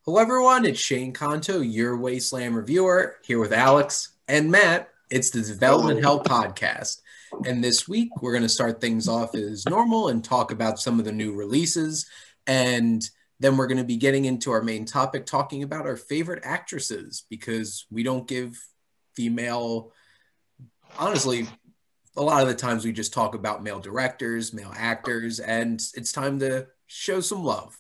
Hello, everyone. It's Shane Kanto, your Wasteland reviewer, here with Alex and Matt. It's the Development Hell podcast. And this week, we're going to start things off as normal and talk about some of the new releases. And then we're going to be getting into our main topic, talking about our favorite actresses, because we don't give female, honestly, a lot of the times we just talk about male directors, male actors, and it's time to show some love.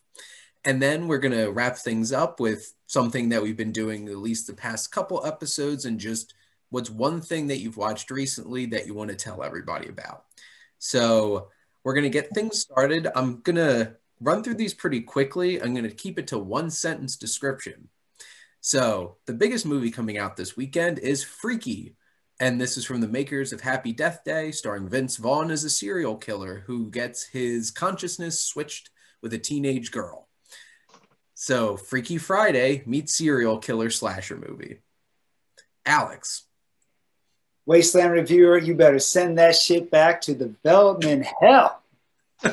And then we're going to wrap things up with something that we've been doing at least the past couple episodes, and just what's one thing that you've watched recently that you want to tell everybody about. So we're going to get things started. I'm going to run through these pretty quickly. I'm going to keep it to one sentence description. So the biggest movie coming out this weekend is Freaky. And this is from the makers of Happy Death Day, starring Vince Vaughn as a serial killer who gets his consciousness switched with a teenage girl. So, Freaky Friday meets serial killer slasher movie. Alex. Wasteland reviewer, you better send that shit back to development hell. For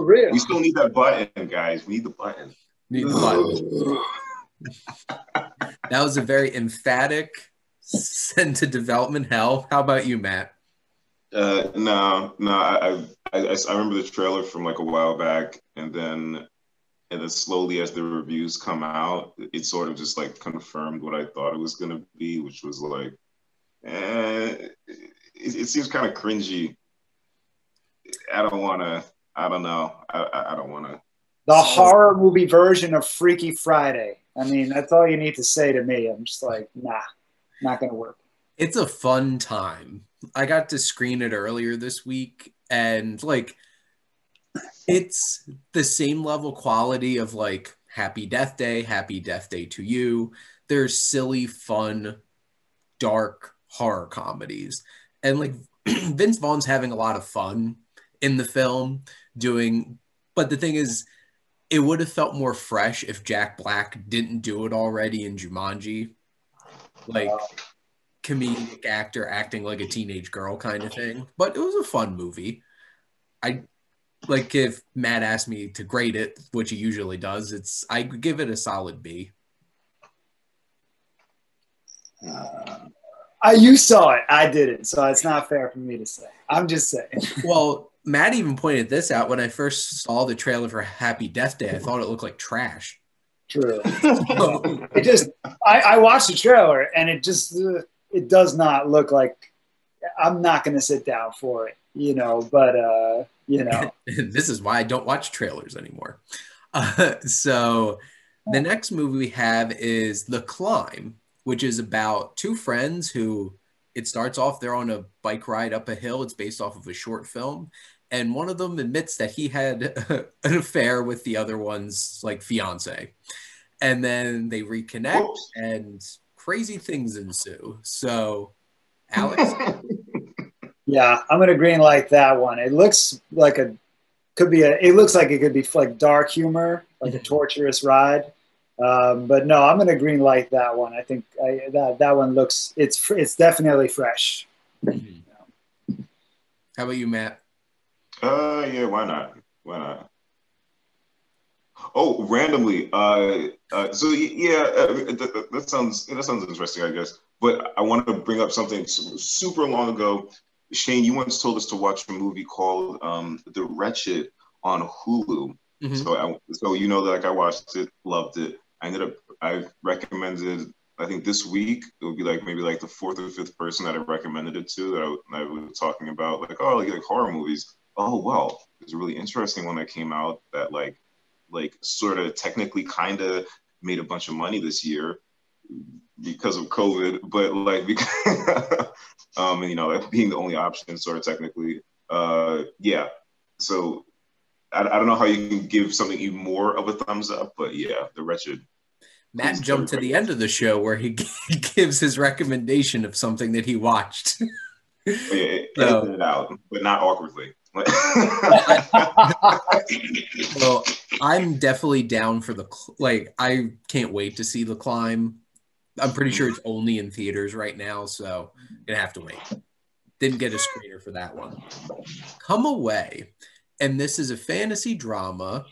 real. We still need that button, guys. We need the button. Need the button. That was a very emphatic send to development hell. How about you, Matt? No. I remember the trailer from like a while back, and then slowly as the reviews come out, it sort of just like confirmed what I thought it was going to be, which was like, it seems kind of cringy. I don't want to. I don't know. I don't want to. The horror movie version of Freaky Friday. I mean, that's all you need to say to me. I'm just like, nah, not going to work. It's a fun time. I got to screen it earlier this week, and like, it's the same level quality of like Happy Death Day to You. There's silly, fun, dark horror comedies. And like Vince Vaughn's having a lot of fun in the film but the thing is, it would have felt more fresh if Jack Black didn't do it already in Jumanji. Like comedic actor acting like a teenage girl kind of thing. But it was a fun movie. Like if Matt asked me to grade it, which he usually does, I give it a solid B. You saw it. I didn't. So it's not fair for me to say. I'm just saying. Well, Matt even pointed this out. When I first saw the trailer for Happy Death Day, I thought it looked like trash. True. I watched the trailer, and it does not look like, I'm not going to sit down for it, but this is why I don't watch trailers anymore. So the next movie we have is The Climb, which is about two friends who, it starts off, they're on a bike ride up a hill. It's based off of a short film. And one of them admits that he had an affair with the other one's like fiance. And then they reconnect and crazy things ensue. So Alex? Yeah, I'm going to green light that one. It looks like it could be like dark humor, like a torturous ride. But no, I'm going to green light that one. I think that one looks, it's definitely fresh. Mm-hmm. How about you, Matt? Yeah, why not? Why not? Oh, randomly. So yeah, that sounds interesting, I guess. But I wanted to bring up something super long ago. Shane, you once told us to watch a movie called The Wretched on Hulu. Mm-hmm. So like I watched it, loved it. I recommended, I think this week it would be like maybe like the fourth or fifth person that I recommended it to, that I was talking about like, oh, like horror movies. Oh well, there's a really interesting one that came out that like sort of technically kind of made a bunch of money this year because of COVID, but like and being the only option sort of technically, yeah. So I don't know how you can give something even more of a thumbs up, but yeah, The Wretched. Matt jumped to the end of the show where he gives his recommendation of something that he watched. Yeah, edit it out, but not awkwardly. Well, I'm definitely down for I can't wait to see The Climb. I'm pretty sure it's only in theaters right now, so gonna have to wait. Didn't get a screener for that one. Come Away, and this is a fantasy drama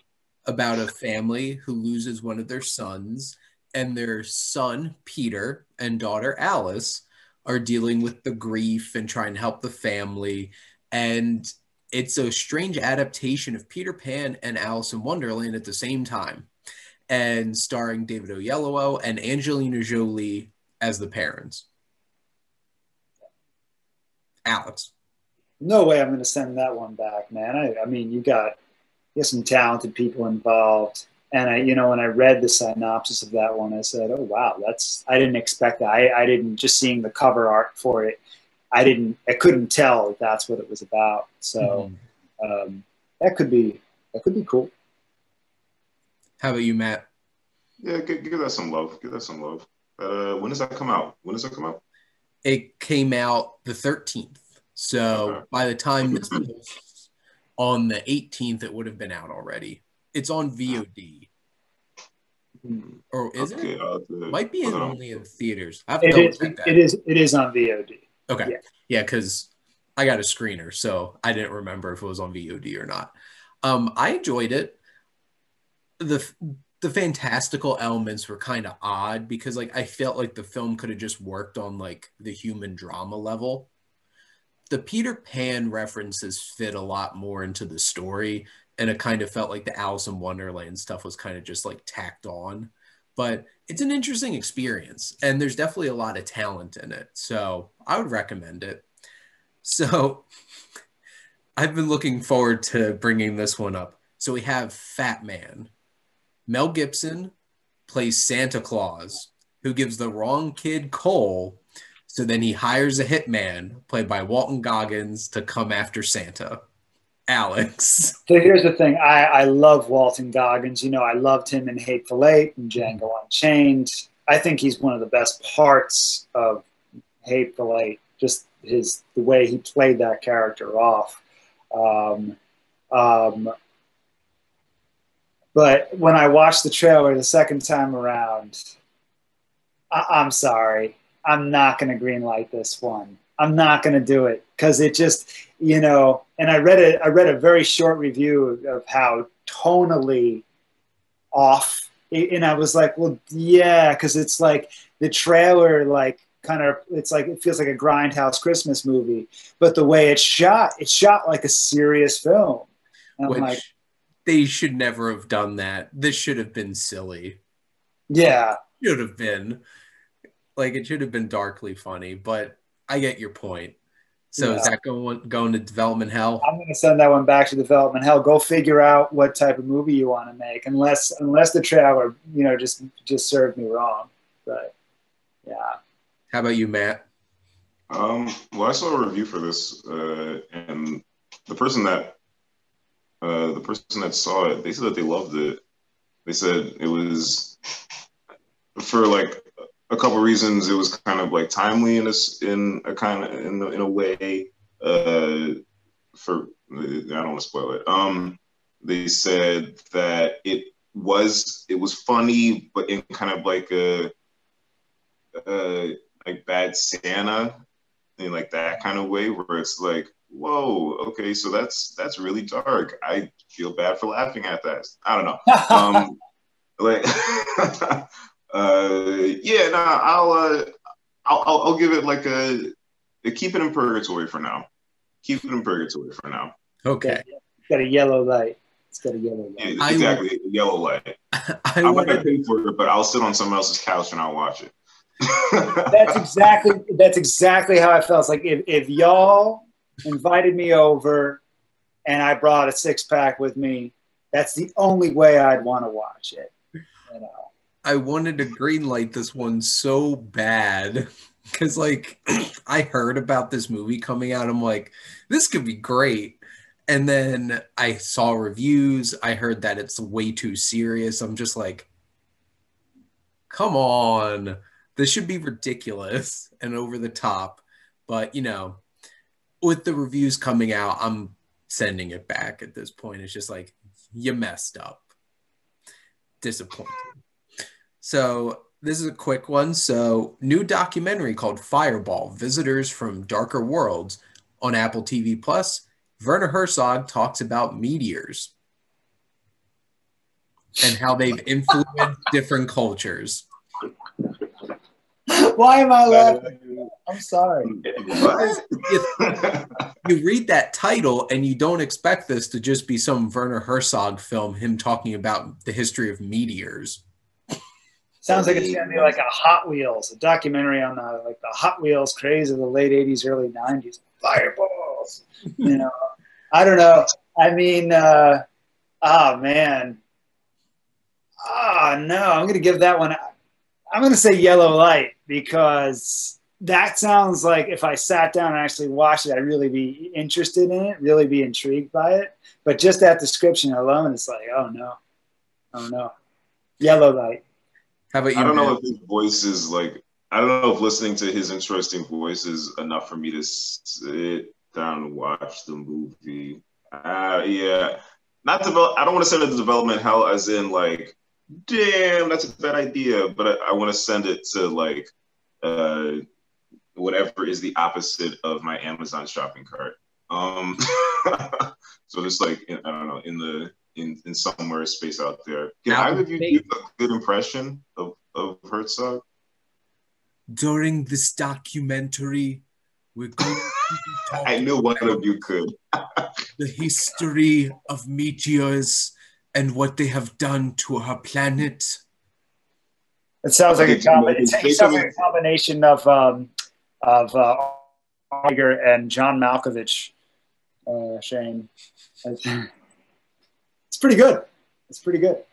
about a family who loses one of their sons, and their son, Peter, and daughter, Alice, are dealing with the grief and trying to help the family. And it's a strange adaptation of Peter Pan and Alice in Wonderland at the same time, and starring David Oyelowo and Angelina Jolie as the parents. Alex. No way I'm going to send that one back, man. I mean, you got some talented people involved. And when I read the synopsis of that one, I said, oh, wow, I didn't expect that. I didn't, just seeing the cover art for it, I couldn't tell that that's what it was about. So that could be cool. How about you, Matt? Yeah, give that some love. Give that some love. When does that come out? It came out the 13th. So okay. By the time this posts on the 18th, it would have been out already. It's on VOD. Or is it? Might be only in theaters. I have to double check that. It is on VOD. Okay. Yeah, because I got a screener, so I didn't remember if it was on VOD or not. I enjoyed it. The fantastical elements were kind of odd because I felt like the film could have just worked on the human drama level. The Peter Pan references fit a lot more into the story, and it kind of felt like the Alice in Wonderland stuff was kind of just tacked on. But it's an interesting experience, and there's definitely a lot of talent in it. So I would recommend it. So I've been looking forward to bringing this one up. So we have Fatman. Mel Gibson plays Santa Claus, who gives the wrong kid coal, so then he hires a hitman, played by Walton Goggins, to come after Santa. Alex. So here's the thing. I love Walton Goggins. I loved him in Hateful Eight and Jangle Unchained. I think he's one of the best parts of Hateful Eight, just the way he played that character off. But when I watched the trailer the second time around, I'm sorry. I'm not going to greenlight this one. I'm not going to do it because it just, and I read a very short review of how tonally off, and I was like, well, yeah, because it's the trailer, it feels like a Grindhouse Christmas movie, but the way it's shot like a serious film. And I'm they should never have done that. This should have been silly. Yeah. It should have been. It should have been darkly funny, but I get your point. So is that going to development hell? I'm going to send that one back to development hell. Go figure out what type of movie you want to make, unless the trailer, just served me wrong. But yeah. How about you, Matt? Well, I saw a review for this, and the person that saw it, they said that they loved it. They said it was, for a couple of reasons, it was kind of timely in a way. For I don't want to spoil it. They said that it was funny, but in kind of a Bad Santa, in that kind of way, where it's whoa, okay, so that's really dark. I feel bad for laughing at that. I don't know. I'll give it a keep it in purgatory for now. Keep it in purgatory for now. Okay. It's got a yellow light. Yeah, exactly, a yellow light. I'm not gonna pay for it, but I'll sit on someone else's couch and I'll watch it. That's exactly how I felt. It's if y'all invited me over and I brought a 6-pack with me, that's the only way I'd want to watch it. I wanted to greenlight this one so bad because I heard about this movie coming out. I'm like, this could be great. And then I saw reviews. I heard that it's way too serious. I'm just like, come on. This should be ridiculous and over the top. But, with the reviews coming out, I'm sending it back at this point. It's just you messed up. Disappointing. So this is a quick one. So new documentary called Fireball, Visitors from Darker Worlds on Apple TV+. Werner Herzog talks about meteors. and how they've influenced different cultures. Why am I laughing? I'm sorry. What? You read that title and you don't expect this to just be some Werner Herzog film, him talking about the history of meteors. Sounds like it's gonna be like a Hot Wheels, a documentary on the Hot Wheels craze of the late '80s, early '90s. Fireballs, you know. I don't know. I mean, oh man, oh no, I'm gonna give that one. I'm gonna say Yellow Light because that sounds like if I sat down and actually watched it, I'd really be interested in it, really be intrigued by it. But just that description alone, it's like, oh no, oh no, Yellow Light. How about you? I don't know if his voice is like, I don't know if listening to his interesting voice is enough for me to sit down and watch the movie. Yeah, not develop. I don't want to send it to development hell, as in like, damn, that's a bad idea. But I want to send it to like, whatever is the opposite of my Amazon shopping cart. So just like, I don't know, in somewhere space out there. Can either of you give a good impression of Herzog? During this documentary, we're going to be talking I knew one of you could. the history of meteors and what they have done to our planet. It sounds like a combination of Iger and John Malkovich. Shane, it's pretty good. It's pretty good.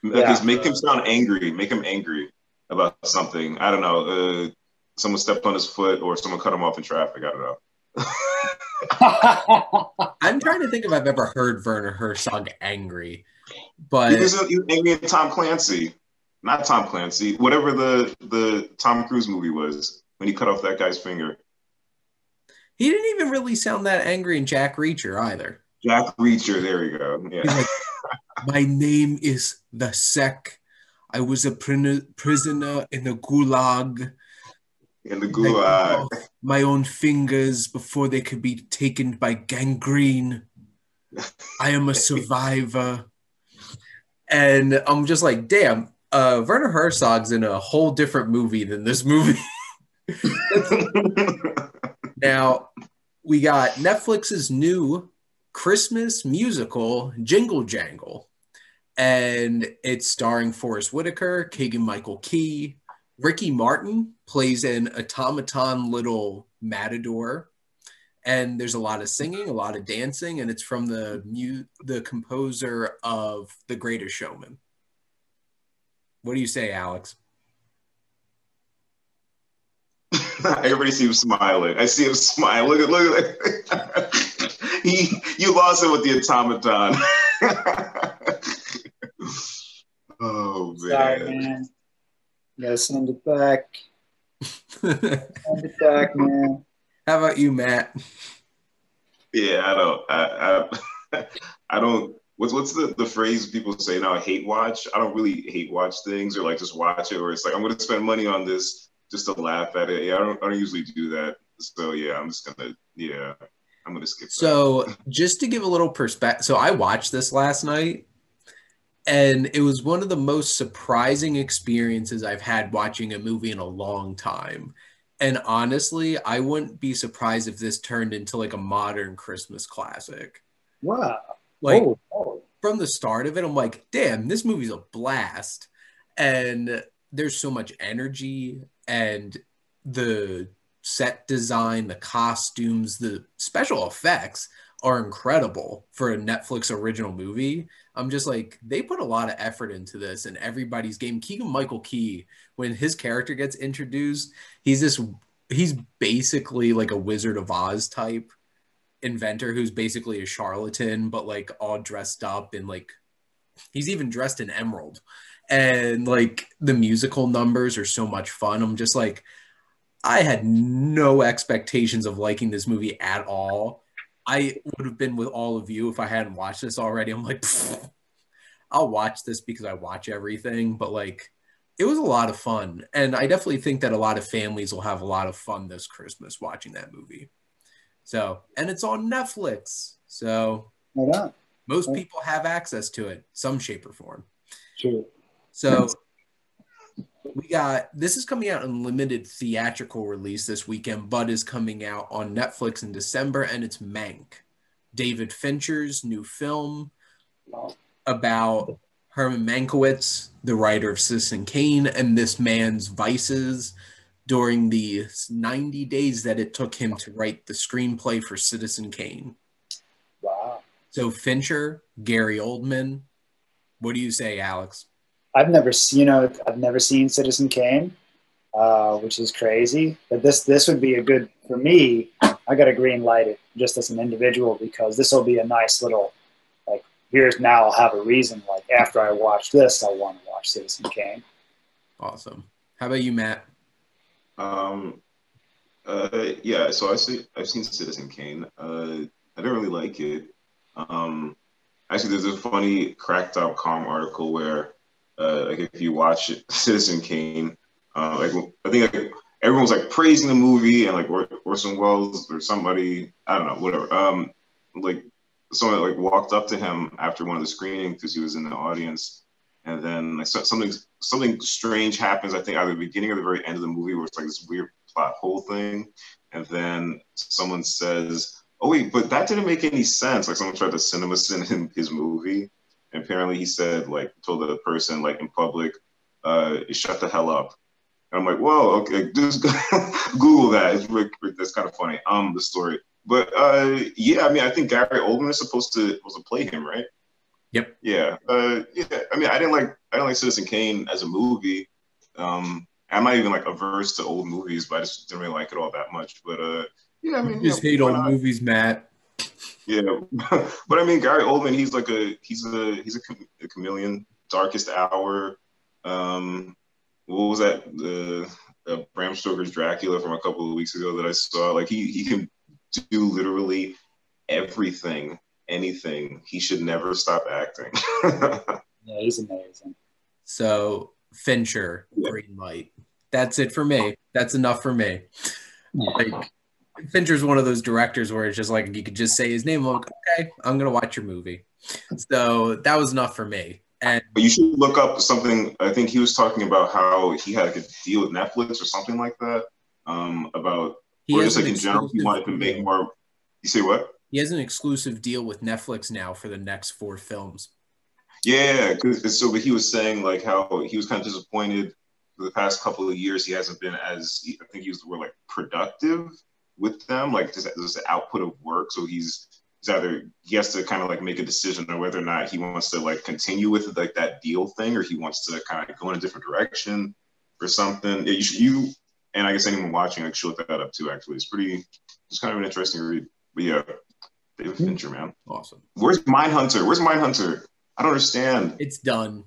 Yeah. Make him sound angry. Make him angry about something. I don't know. Someone stepped on his foot, or someone cut him off in traffic. I don't know. I'm trying to think if I've ever heard Werner Herzog angry, but he was angry at Tom Clancy. Not Tom Clancy, whatever the Tom Cruise movie was when he cut off that guy's finger. He didn't even really sound that angry in Jack Reacher either. Jack Reacher, there we go. Yeah. Like, my name is the Sec. I was a prisoner in the Gulag. In the Gulag. My own fingers before they could be taken by gangrene. I am a survivor. And I'm just like, damn, Werner Herzog's in a whole different movie than this movie. Now, we got Netflix's new Christmas musical, Jingle Jangle. And it's starring Forrest Whitaker, Keegan-Michael Key. Ricky Martin plays an automaton little matador. And there's a lot of singing, a lot of dancing, and it's from the composer of The Greatest Showman. What do you say, Alex? Everybody sees him smiling. I see him smile. Look at you lost it with the automaton. Oh man. Sorry, man. You gotta send it back. Send it back, man. How about you, Matt? Yeah, I don't. What's the phrase people say now? Hate watch. I don't really hate watch things, or like just watch it, or it's like I'm going to spend money on this just to laugh at it. Yeah, I don't usually do that. So yeah, I'm gonna skip. So just to give a little perspective, so I watched this last night, and it was one of the most surprising experiences I've had watching a movie in a long time. And honestly, I wouldn't be surprised if this turned into like a modern Christmas classic. Wow. Like from the start of it, I'm like, damn, this movie's a blast. And there's so much energy, and the set design, the costumes, the special effects are incredible for a Netflix original movie. I'm just like, they put a lot of effort into this, and everybody's game. Keegan-Michael Key, when his character gets introduced, he's basically like a Wizard of Oz type inventor who's basically a charlatan, but like all dressed up, and like he's even dressed in emerald. And like the musical numbers are so much fun. I'm just like, I had no expectations of liking this movie at all. I would have been with all of you if I hadn't watched this already. I'm like, I'll watch this because I watch everything, but like, it was a lot of fun. And I definitely think that a lot of families will have a lot of fun this Christmas watching that movie. So, and it's on Netflix. So most people have access to it, some shape or form. True. So we got, this is coming out in limited theatrical release this weekend, but is coming out on Netflix in December, and it's Mank, David Fincher's new film about Herman Mankiewicz, the writer of Citizen Kane, and this man's vices during the 90 days that it took him to write the screenplay for Citizen Kane. Wow. So Fincher, Gary Oldman, what do you say, Alex? I've never seen Citizen Kane, which is crazy. But this would be a good, for me, I got to green light it just as an individual, because this will be a nice little, like, here's now I'll have a reason, like, after I watch this, I want to watch Citizen Kane. Awesome. How about you, Matt? Yeah, so I've seen Citizen Kane. I didn't really like it. Actually, there's a funny Cracked.com article where, like, if you watch Citizen Kane, like, I think, like, everyone's like praising the movie, and like Orson Welles or somebody, I don't know, whatever. Like, someone like walked up to him after one of the screenings because he was in the audience, and then like, something strange happens. I think either the beginning or the very end of the movie, where it's like this weird plot hole thing, and then someone says, "Oh wait, but that didn't make any sense." Like, someone tried to CinemaSin him his movie, and apparently he said, like, told the person, like, in public, "Shut the hell up." And I'm like, "Whoa, okay, just Google that." That's kind of funny. The story, but yeah, I mean, I think Gary Oldman is supposed to play him, right? Yep. Yeah. Yeah. I mean, I didn't like Citizen Kane as a movie. I'm not even like averse to old movies, but I just didn't really like it all that much. But yeah, I mean, You just hate old movies, Matt. Yeah, but I mean, Gary Oldman, he's a chameleon. Darkest Hour. What was that? The Bram Stoker's Dracula from a couple of weeks ago that I saw. Like, he can do literally everything, anything. He should never stop acting. Yeah, he's amazing. So Fincher, green light. That's it for me. That's enough for me. Like, Fincher's one of those directors where it's just like you could just say his name, like, okay, I'm gonna watch your movie. So that was enough for me. And but you should look up something. I think he was talking about how he had a deal with Netflix or something like that. About, or just like in general, he wanted to make more. You say what? He has an exclusive deal with Netflix now for the next 4 films. Yeah, because so, but he was saying like how he was kind of disappointed for the past couple of years. He hasn't been as, I think he used the word, like, productive with them, like just the output of work. So he's either, he has to kind of like make a decision on whether or not he wants to like continue with like that deal thing, or he wants to kind of go in a different direction or something. Yeah, you and I guess anyone watching, like, should look that up too. Actually, it's kind of an interesting read. But yeah, David Fincher, man, awesome. Where's Mindhunter? I don't understand. It's done.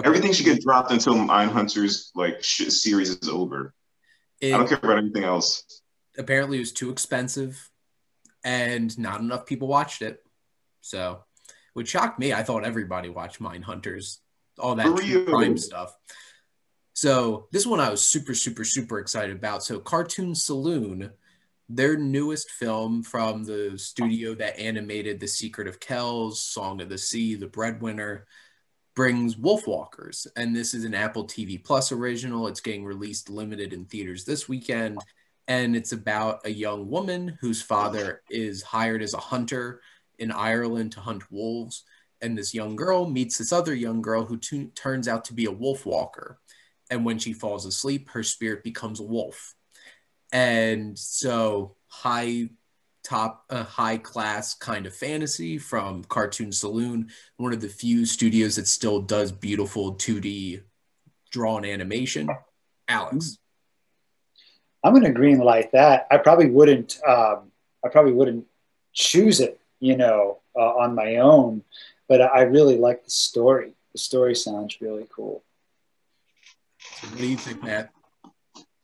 Everything should get dropped until Mindhunter's like series is over. I don't care about anything else. Apparently, it was too expensive, and not enough people watched it. So, which shocked me. I thought everybody watched Mindhunters, all that true crime stuff. So this one I was super, super, super excited about. So Cartoon Saloon, their newest film from the studio that animated The Secret of Kells, Song of the Sea, The Breadwinner, brings Wolfwalkers. And this is an Apple TV Plus original. It's getting released limited in theaters this weekend. And it's about a young woman whose father is hired as a hunter in Ireland to hunt wolves. And this young girl meets this other young girl who turns out to be a wolf walker. And when she falls asleep, her spirit becomes a wolf. And so high class kind of fantasy from Cartoon Saloon, one of the few studios that still does beautiful 2D drawn animation. Alex. I'm going to green light that. I probably wouldn't choose it, on my own, but I really like the story. The story sounds really cool. So what do you think, Matt?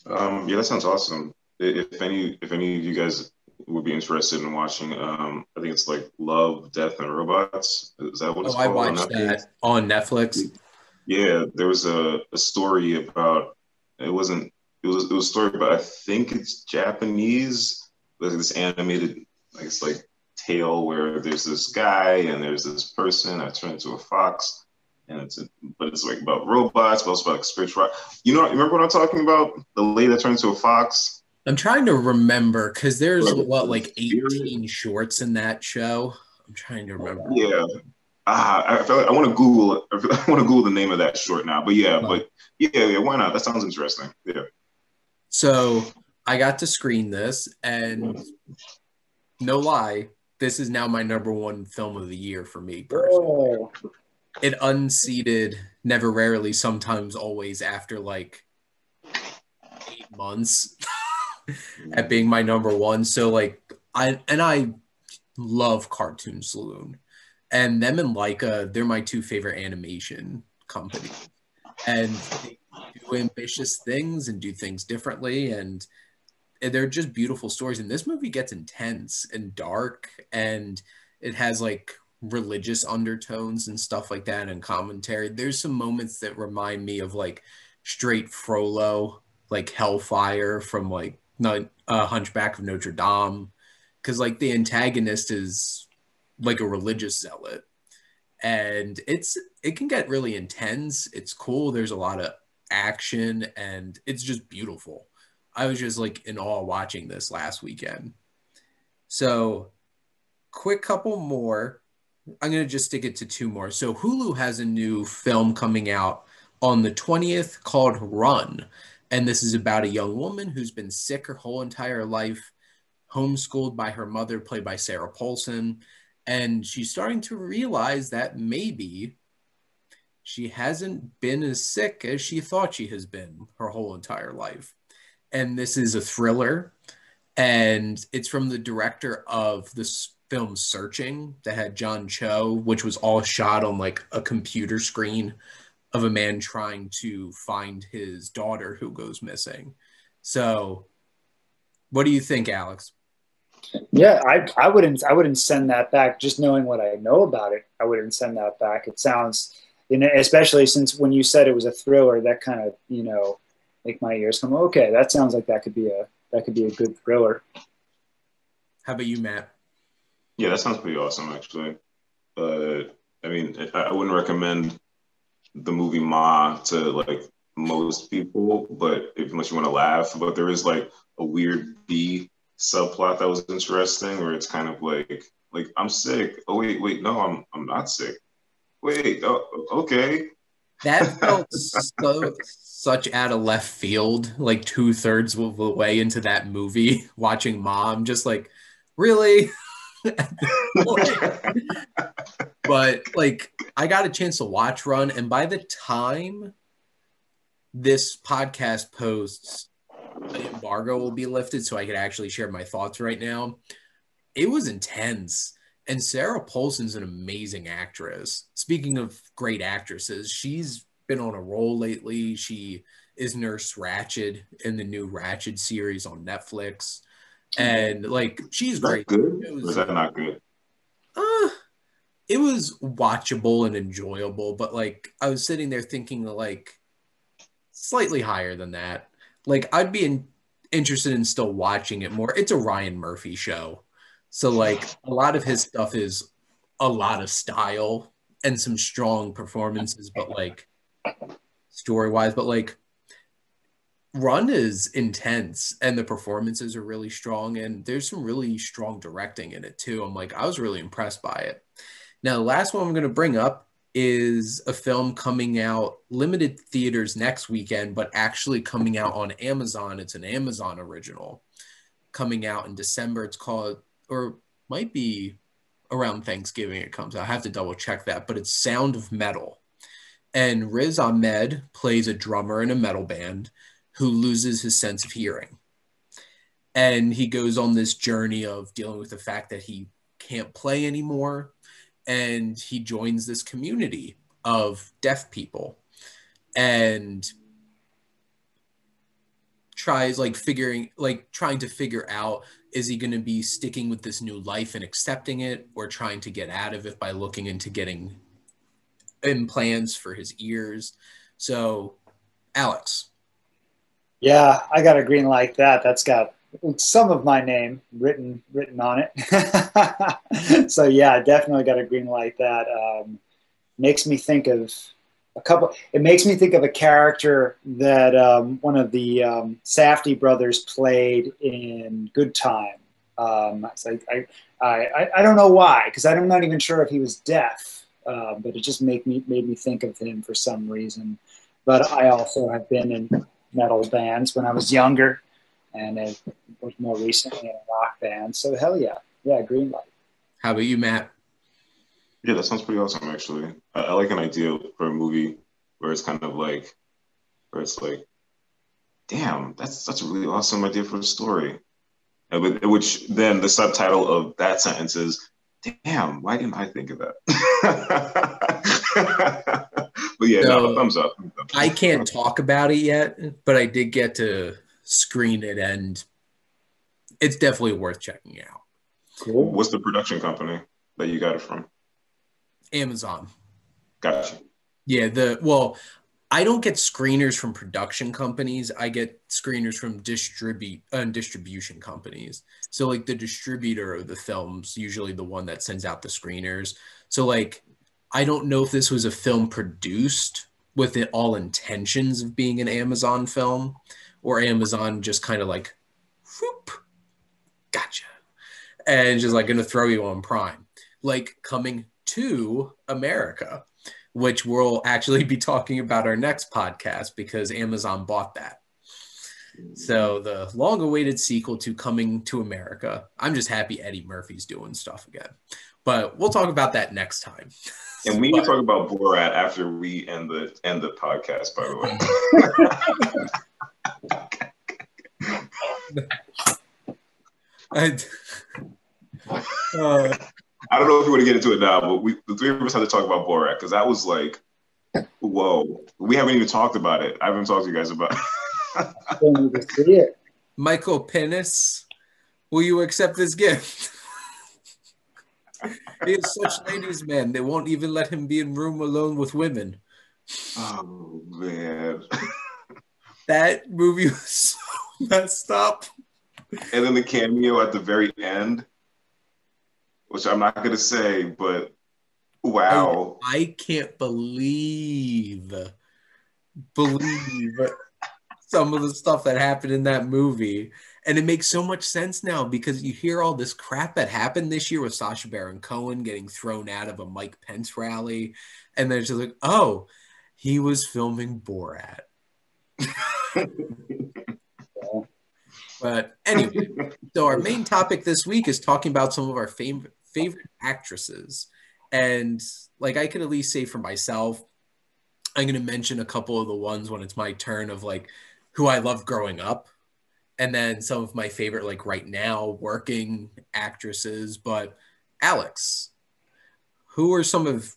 Yeah, that sounds awesome. If any of you guys would be interested in watching, I think it's like Love, Death, and Robots. Is that what it's called? I watched that on Netflix. Yeah, there was a story about, it was a story about, I think it's Japanese, like this animated, like, it's like tale where there's this guy and there's this person that turned into a fox, and but it's like about robots, but also about spiritual. You know, remember what I'm talking about? The lady that turned into a fox. I'm trying to remember because there's Or like 18 shorts in that show. I'm trying to remember. Yeah. I feel like I want to Google it. I want to Google the name of that short now. But yeah, why not? That sounds interesting. Yeah. So I got to screen this, and no lie, this is now my number one film of the year for me personally. Whoa. It unseated Never Rarely, Sometimes Always after like 8 months at being my number one. So like I love Cartoon Saloon, and them and Leica, they're my two favorite animation companies, and they do ambitious things and do things differently, and they're just beautiful stories. And this movie gets intense and dark, and it has like religious undertones and stuff like that, and commentary. There's some moments that remind me of like straight Frollo, like Hellfire from like Hunchback of Notre Dame, because like the antagonist is like a religious zealot, and it can get really intense. It's cool. There's a lot of action, and it's just beautiful. I was just like in awe watching this last weekend. So, quick couple more. I'm going to just stick it to two more. So, Hulu has a new film coming out on the 20th called Run. And this is about a young woman who's been sick her whole entire life, homeschooled by her mother, played by Sarah Paulson. And she's starting to realize that maybe she hasn't been as sick as she thought she has been her whole entire life. And this is a thriller, and it's from the director of this film Searching that had John Cho, which was all shot on like a computer screen of a man trying to find his daughter who goes missing. So what do you think, Alex? Yeah, I wouldn't send that back. Just knowing what I know about it, I wouldn't send that back. It sounds, especially since when you said it was a thriller, that kind of, make my ears come. Okay, that sounds like that could be a good thriller. How about you, Matt? Yeah, that sounds pretty awesome, actually. I mean, I wouldn't recommend the movie Ma to like most people, but unless you want to laugh, but there is like a weird B subplot that was interesting, where it's kind of like I'm sick. Oh wait, no, I'm not sick. Wait, oh, okay. That felt such out of left field, like 2/3 of the way into that movie, watching Mom, just like, really? But like, I got a chance to watch Run, and by the time this podcast posts, the embargo will be lifted, so I could actually share my thoughts right now. It was intense. And Sarah Paulson's an amazing actress. Speaking of great actresses, she's been on a roll lately. She is Nurse Ratched in the new Ratched series on Netflix. And like, she's great. Good? Or is that not good? It was watchable and enjoyable, but like I was sitting there thinking like slightly higher than that. Like I'd be interested in still watching it more. It's a Ryan Murphy show. So like a lot of his stuff is a lot of style and some strong performances, but like story-wise, but like Run is intense and the performances are really strong, and there's some really strong directing in it too. I was really impressed by it. Now, the last one I'm going to bring up is a film coming out limited theaters next weekend, but actually coming out on Amazon. It's an Amazon original coming out in December. It's called, or might be around Thanksgiving it comes out. I have to double check that, but it's Sound of Metal. And Riz Ahmed plays a drummer in a metal band who loses his sense of hearing. And he goes on this journey of dealing with the fact that he can't play anymore. And he joins this community of deaf people and tries trying to figure out, is he going to be sticking with this new life and accepting it, or trying to get out of it by looking into getting implants for his ears? So, Alex. Yeah, I got a green light that. That's got some of my name written on it. So yeah, definitely got a green light that. Makes me think of a couple. It makes me think of a character that one of the Safdie brothers played in Good Time. So I don't know why, because I'm not even sure if he was deaf, but it just made me think of him for some reason. But I also have been in metal bands when I was younger, and it was more recently in a rock band. So hell yeah, Greenlight. How about you, Matt? Yeah, that sounds pretty awesome, actually. I like an idea for a movie where it's kind of like, where it's like, damn, that's a really awesome idea for a story. Which then the subtitle of that sentence is, damn, why didn't I think of that? But yeah, no, thumbs up. I can't talk about it yet, but I did get to screen it, and it's definitely worth checking out. Cool. What's the production company that you got it from? Amazon. Gotcha. Yeah, I don't get screeners from production companies. I get screeners from distribution companies. So like the distributor of the film's usually the one that sends out the screeners. So like, I don't know if this was a film produced with it all intentions of being an Amazon film, or Amazon just kind of like, whoop, gotcha. And just like going to throw you on Prime. Like Coming to America, which we'll actually be talking about our next podcast because Amazon bought that. So the long-awaited sequel to Coming to America. I'm just happy Eddie Murphy's doing stuff again. But we'll talk about that next time. And we need to talk about Borat after we end the podcast, by the way. I don't know if we want to get into it now, but the three of us had to talk about Borat because that was like, whoa. We haven't even talked about it. I haven't talked to you guys about it. Michael Penis, will you accept this gift? He is such ladies' man. They won't even let him be in room alone with women. Oh, man. That movie was so messed up. And then the cameo at the very end, which I'm not going to say, but wow. I can't believe some of the stuff that happened in that movie. And it makes so much sense now because you hear all this crap that happened this year with Sacha Baron Cohen getting thrown out of a Mike Pence rally. And then it's just like, oh, he was filming Borat. But anyway, so our main topic this week is talking about some of our favorite actresses. And like I could at least say for myself, I'm going to mention a couple of the ones when it's my turn of like who I loved growing up. And then some of my favorite, like right now, working actresses. But Alex, who are some of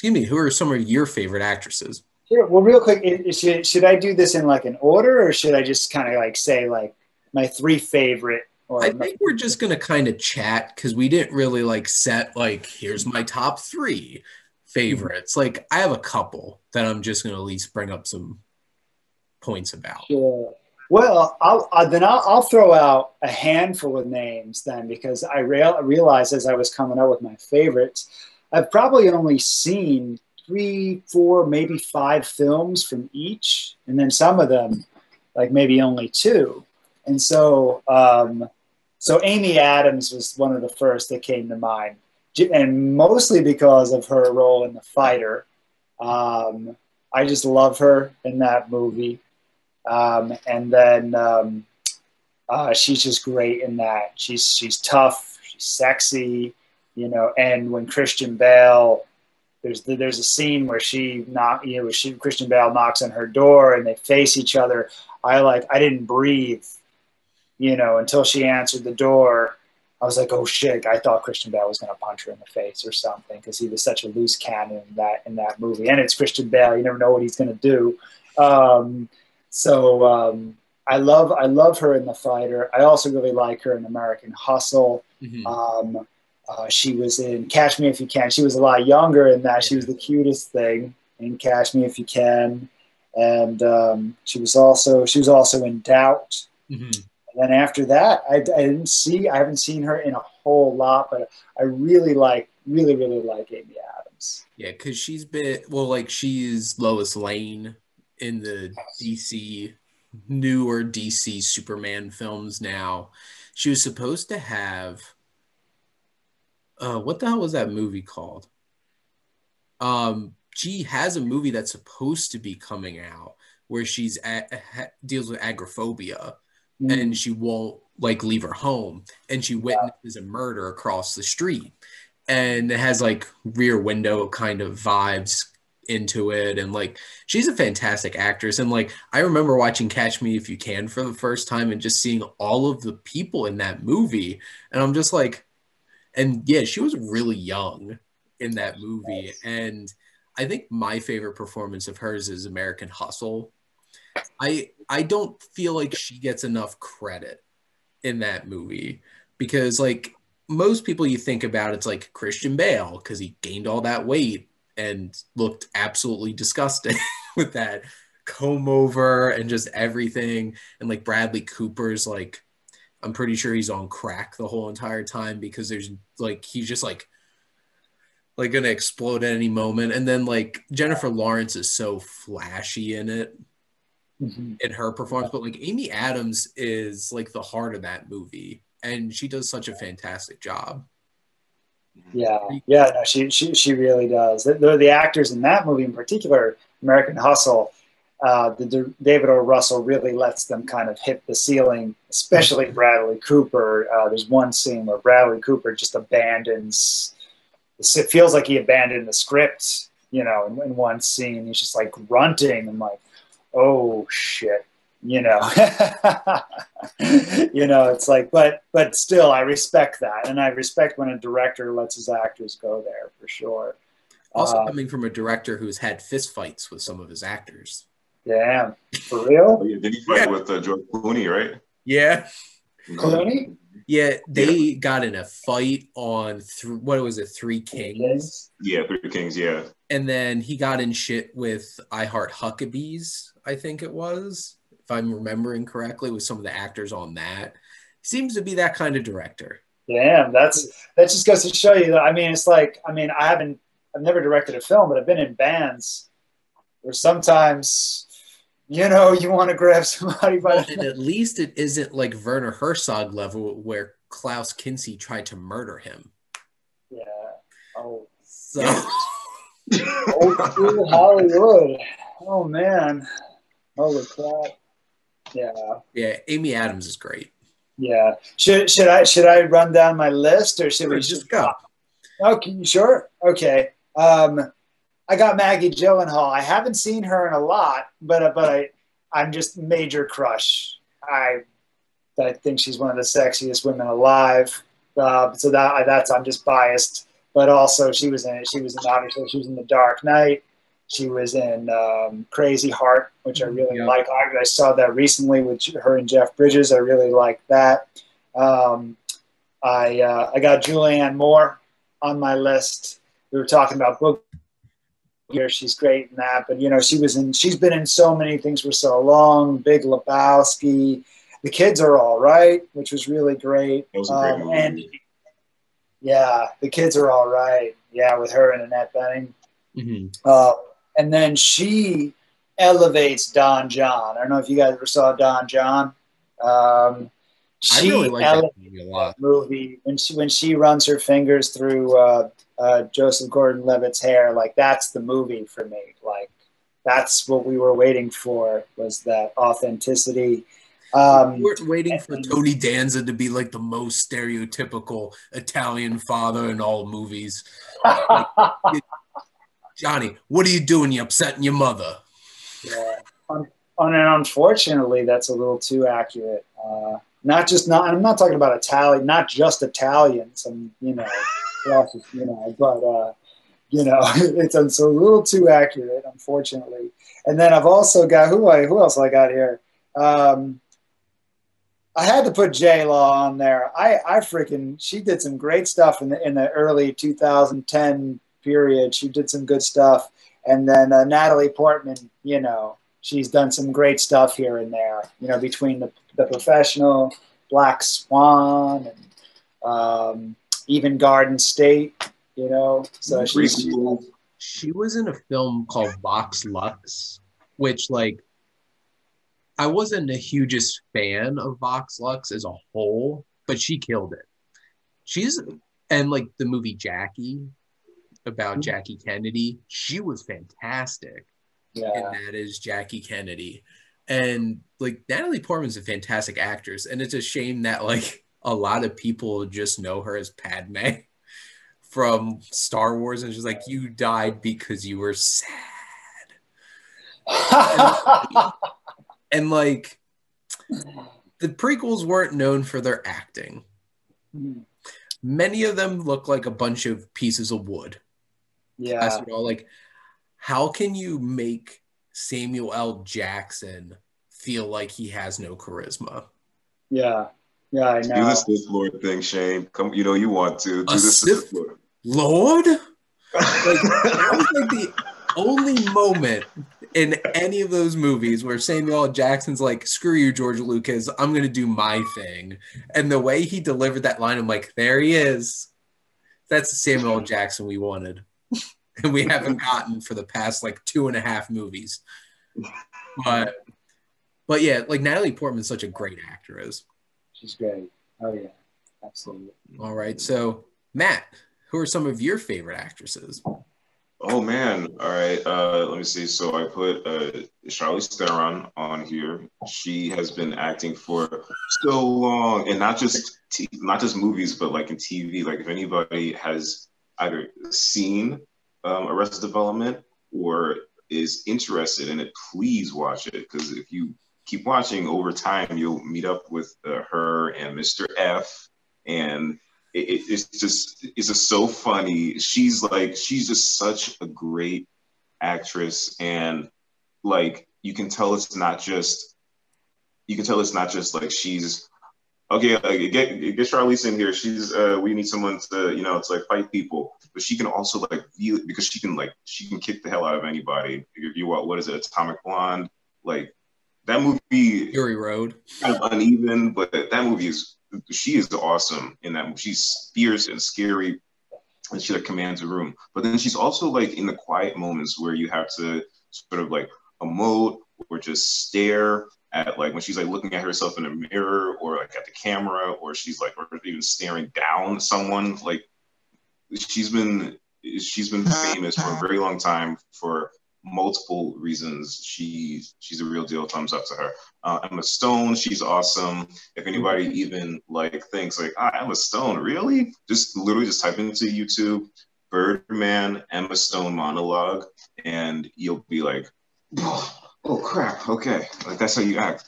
your favorite actresses? Sure. Well, real quick, should I do this in like an order, or should I just kind of like say like my three favorite? I think we're just going to kind of chat because we didn't really like set like, here's my top three favorites. Like I have a couple that I'm just going to at least bring up some points about. Sure. Well, I'll throw out a handful of names then, because I realized as I was coming up with my favorites, I've probably only seen 3, 4, maybe 5 films from each, and then some of them like maybe only 2. And so Amy Adams was one of the first that came to mind, and mostly because of her role in The Fighter. I just love her in that movie. And then she's just great in that. She's tough, she's sexy, you know. And when Christian Bale, there's a scene where Christian Bale knocks on her door and they face each other. I didn't breathe, you know, until she answered the door. I was like, oh shit! I thought Christian Bale was going to punch her in the face or something because he was such a loose cannon in that movie. And it's Christian Bale; you never know what he's going to do. I love her in The Fighter. I also really like her in American Hustle. Mm-hmm. She was in Catch Me If You Can. She was a lot younger in that. She was the cutest thing in Catch Me If You Can, and she was also in Doubt. Mm-hmm. And then after that, I haven't seen her in a whole lot, but I really like Amy Adams. times. Yeah, because she's been, well, like she's Lois Lane in the DC, newer DC Superman films now. She was supposed to have, what the hell was that movie called? She has a movie that's supposed to be coming out where deals with agoraphobia, and she won't like leave her home, and she witnesses a murder across the street, and it has like Rear Window kind of vibes into it, and like she's a fantastic actress. And like I remember watching Catch Me If You Can for the first time and just seeing all of the people in that movie, and I'm just like, and yeah, she was really young in that movie. And I think my favorite performance of hers is American Hustle. I don't feel like she gets enough credit in that movie, because like most people you think about, it's like Christian Bale because he gained all that weight and looked absolutely disgusting with that comb over and just everything. And like Bradley Cooper's like, I'm pretty sure he's on crack the whole entire time because there's like he's just like gonna explode at any moment. And then like Jennifer Lawrence is so flashy in it, in her performance, but like Amy Adams is like the heart of that movie, and she does such a fantastic job. Yeah, no, she really does. The actors in that movie in particular, American Hustle, David O. Russell really lets them kind of hit the ceiling, especially Bradley Cooper. There's one scene where Bradley Cooper just abandons. It feels like he abandoned the script, you know, in one scene. He's just like grunting and like, oh shit, you know. You know, it's like, but still I respect that, and I respect when a director lets his actors go there, for sure. Also coming from a director who's had fist fights with some of his actors. Yeah, for real? Oh, yeah. Did he fight with George Clooney, right? Yeah. Clooney? Yeah, they got in a fight on what was it, Three Kings? Yeah, Three Kings, yeah. And then he got in shit with I Heart Huckabees, I think it was, if I'm remembering correctly, with some of the actors on that. Seems to be that kind of director. Damn, that just goes to show you that. I mean, it's like, I mean, I've never directed a film, but I've been in bands where sometimes, you know, you want to grab somebody by the... And at least it isn't like Werner Herzog level where Klaus Kinski tried to murder him. Yeah. Oh. So Old school Hollywood. Oh man. Holy crap. Yeah. Yeah, Amy Adams is great. Yeah. Should I run down my list, or should we just go? Okay, sure. Okay. I got Maggie Gyllenhaal. I haven't seen her in a lot, but I'm just major crush. I think she's one of the sexiest women alive. So that's I'm just biased. But also she was in it. She was in The Dark Knight. She was in Crazy Heart, which I really like. I saw that recently with her and Jeff Bridges. I really like that. I got Julianne Moore on my list. We were talking about book here. She's great in that. But you know, she's been in so many things for so long. Big Lebowski. The Kids Are All Right, which was really great. That was a great movie. And yeah, The Kids Are All Right. Yeah, with her and Annette Bening. Mm-hmm. And then she elevates Don John. I don't know if you guys ever saw Don John. She really like elevates that movie a lot. Movie when she runs her fingers through Joseph Gordon-Levitt's hair. Like, that's the movie for me. Like, that's what we were waiting for, was that authenticity. We're waiting for Tony Danza to be like the most stereotypical Italian father in all movies. Like, Johnny, what are you doing? You upsetting your mother? Yeah, and unfortunately, that's a little too accurate. I'm not talking about Italian, not just Italians, and but it's a little too accurate, unfortunately. And then I've also got who else I got here? I had to put J-Law on there. She did some great stuff in the early 2010 period. She did some good stuff. And then Natalie Portman, she's done some great stuff here and there, between the Professional, Black Swan, and even Garden State, so she's She was in a film called Vox Lux, which like I wasn't the hugest fan of Vox Lux as a whole, but she killed it. She's and like the movie Jackie about Jackie Kennedy, she was fantastic. And Yeah. that is Jackie Kennedy. And like Natalie Portman's a fantastic actress, and it's a shame that like a lot of people just know her as Padme from Star Wars, and she's like, you died because you were sad. And like the prequels weren't known for their acting. Many of them look like a bunch of pieces of wood. Yeah. You know, like how can you make Samuel L. Jackson feel like he has no charisma? Yeah. Yeah, I know. Do the Sith Lord thing, Shane. Come, you know you want to. Do the Sith Lord. Lord? Like, that was like the only moment in any of those movies where Samuel L. Jackson's like, screw you, George Lucas, I'm going to do my thing. And the way he delivered that line, I'm like, there he is. That's the Samuel L. Jackson we wanted. And we haven't gotten for the past like 2.5 movies. But yeah, like Natalie Portman's such a great actress. She's great. Oh yeah, absolutely. All right, so Matt, who are some of your favorite actresses? Oh man! All right, let me see. So I put Charlize Theron on here. She has been acting for so long, and not just movies, but like in TV. Like if anybody has either seen Arrested Development or is interested in it, please watch it, because if you keep watching over time, you'll meet up with her and Mr. F, and it's just so funny. She's just such a great actress, and like you can tell it's not just like she's okay. Like, get Charlize in here. She's we need someone to to like fight people, but she can also like feel it, because she can kick the hell out of anybody. If you what is it, Atomic Blonde? Like that movie, Fury Road, kind of uneven, but that movie she is awesome in that movie. She's fierce and scary, and she like commands a room. But then she's also like in the quiet moments where you have to sort of like emote or just stare at, like when she's like looking at herself in a mirror, or like at the camera, or she's like, or even staring down someone. Like she's been famous for a very long time for multiple reasons. She's a real deal. Thumbs up to her. Emma Stone, she's awesome. If anybody even like thinks like, Emma Stone, really? Just literally just type into YouTube Birdman Emma Stone monologue, and you'll be like, oh crap, okay, like that's how you act.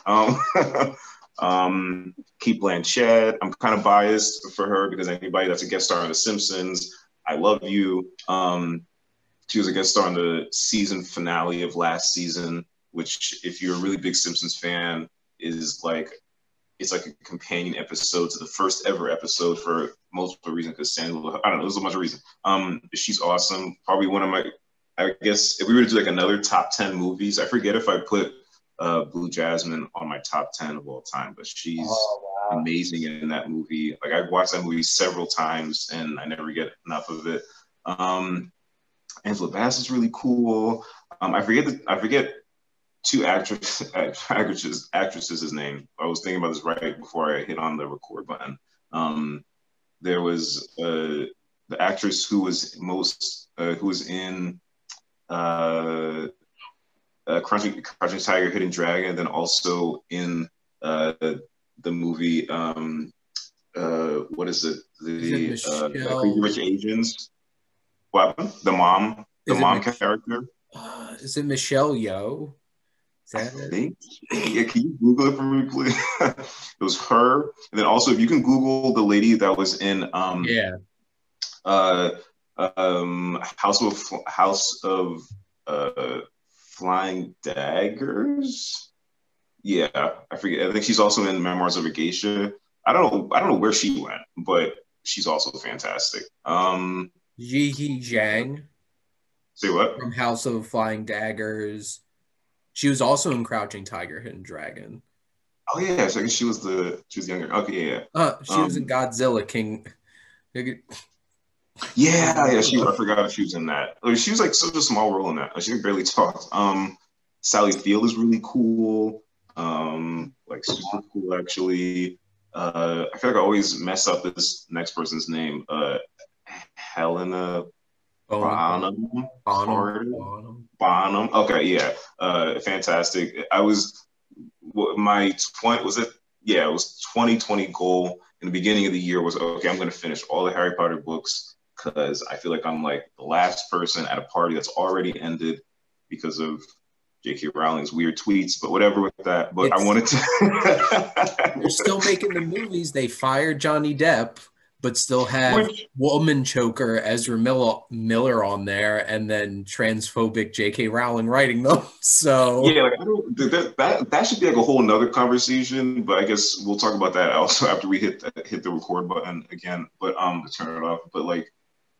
Keith Blanchett, I'm kind of biased for her because anybody that's a guest star on The Simpsons, I love you. She was a guest star on the season finale of last season, which, if you're a really big Simpsons fan, is like, it's like a companion episode to the first ever episode for multiple reasons. Because Sandra, I don't know, there's a bunch of reasons. She's awesome. Probably one of my, I guess, if we were to do like another top 10 movies, I forget if I put Blue Jasmine on my top 10 of all time, but she's amazing in that movie. Like I've watched that movie several times and I never get enough of it. Angela Bassett's really cool. I forget two actresses' name. I was thinking about this right before I hit on the record button. There was the actress who was in Crouching Tiger, Hidden Dragon, and then also in the movie what is it? The Crazy Rich Asians. What? The mom character. Is it Michelle Yeoh? Is that I think. Yeah, can you Google it for me, please? It was her. And then also, if you can Google the lady that was in House of Flying Daggers. Yeah, I forget. I think she's also in Memoirs of a Geisha. I don't know where she went, but she's also fantastic. Ji Zhang. Say what? From House of Flying Daggers. She was also in Crouching Tiger, Hidden Dragon. Oh yeah, so I guess she was younger. Okay, yeah. She was in Godzilla King. Yeah. I forgot if she was in that. She was like such a small role in that. She barely talked. Sally Field is really cool. Like super cool actually. I feel like I always mess up this next person's name. Helena Bonham. Okay, yeah. Fantastic. I was my 20 was it? Yeah, it was 2020 goal in the beginning of the year was okay. I'm going to finish all the Harry Potter books because I feel like I'm like the last person at a party that's already ended because of J.K. Rowling's weird tweets, but whatever with that. But I wanted to. They're still making the movies. They fired Johnny Depp, but still have woman choker Ezra Miller on there, and then transphobic J.K. Rowling writing them. So yeah, like I don't that should be like a whole nother conversation. But I guess we'll talk about that also after we hit the record button again. But to turn it off. But like.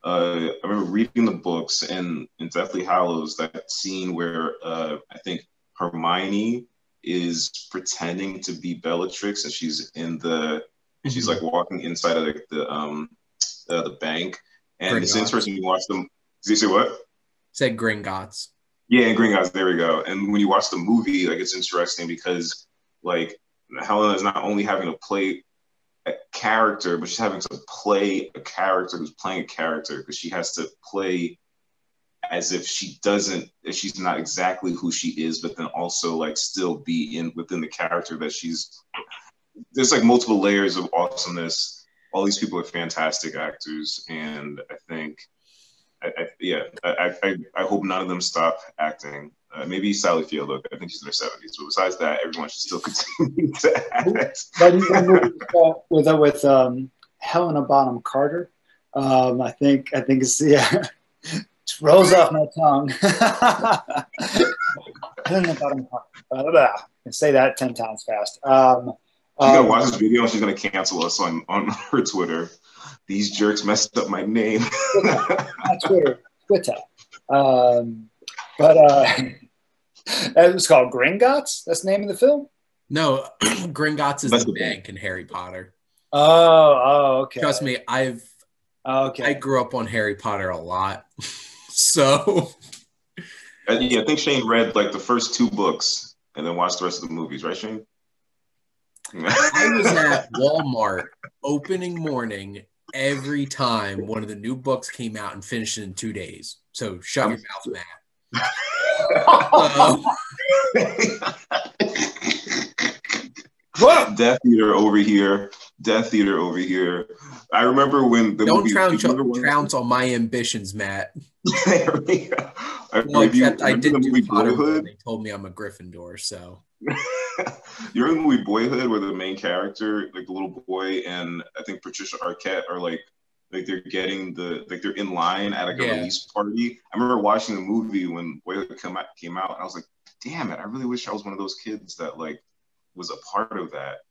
I remember reading the books and in Deathly Hallows, that scene where I think Hermione is pretending to be Bellatrix and she's in she's like walking inside of the bank. And it's interesting you watch them. Did you say what? Said Gringotts. Yeah, Gringotts, there we go. And when you watch the movie, like it's interesting because like Helena is not only having to play a character, but she's having to play a character who's playing a character because she has to play as if she's not exactly who she is, but then also like still be within the character that there's like multiple layers of awesomeness. All these people are fantastic actors, and I think I hope none of them stop acting. Maybe Sally Field, look, I think she's in her 70s. But besides that, everyone should still continue to act. with Helena Bonham Carter, I think it's it rolls off my tongue. Helena Bonham Carter. I say that 10 times fast. She's gonna watch this video and she's gonna cancel us on her Twitter. These jerks messed up my name. Twitter. It was called Gringotts. That's the name of the film. No, Gringotts is the bank in Harry Potter. Oh, okay. Trust me, I grew up on Harry Potter a lot, so. Yeah, I think Shane read like the first 2 books and then watched the rest of the movies, right, Shane? I was at Walmart opening morning every time one of the new books came out and finished it in 2 days. So shut your mouth, Matt. Death Eater over here. I remember when the movie... Don't trounce on my ambitions, Matt. Except I did do Boyhood. They told me I'm a Gryffindor, so... You remember the movie Boyhood, where the main character, like the little boy, and I think Patricia Arquette are like they're getting they're in line at like a release party. I remember watching the movie when Boyhood came out, and I was like, damn it, I really wish I was one of those kids that like was a part of that.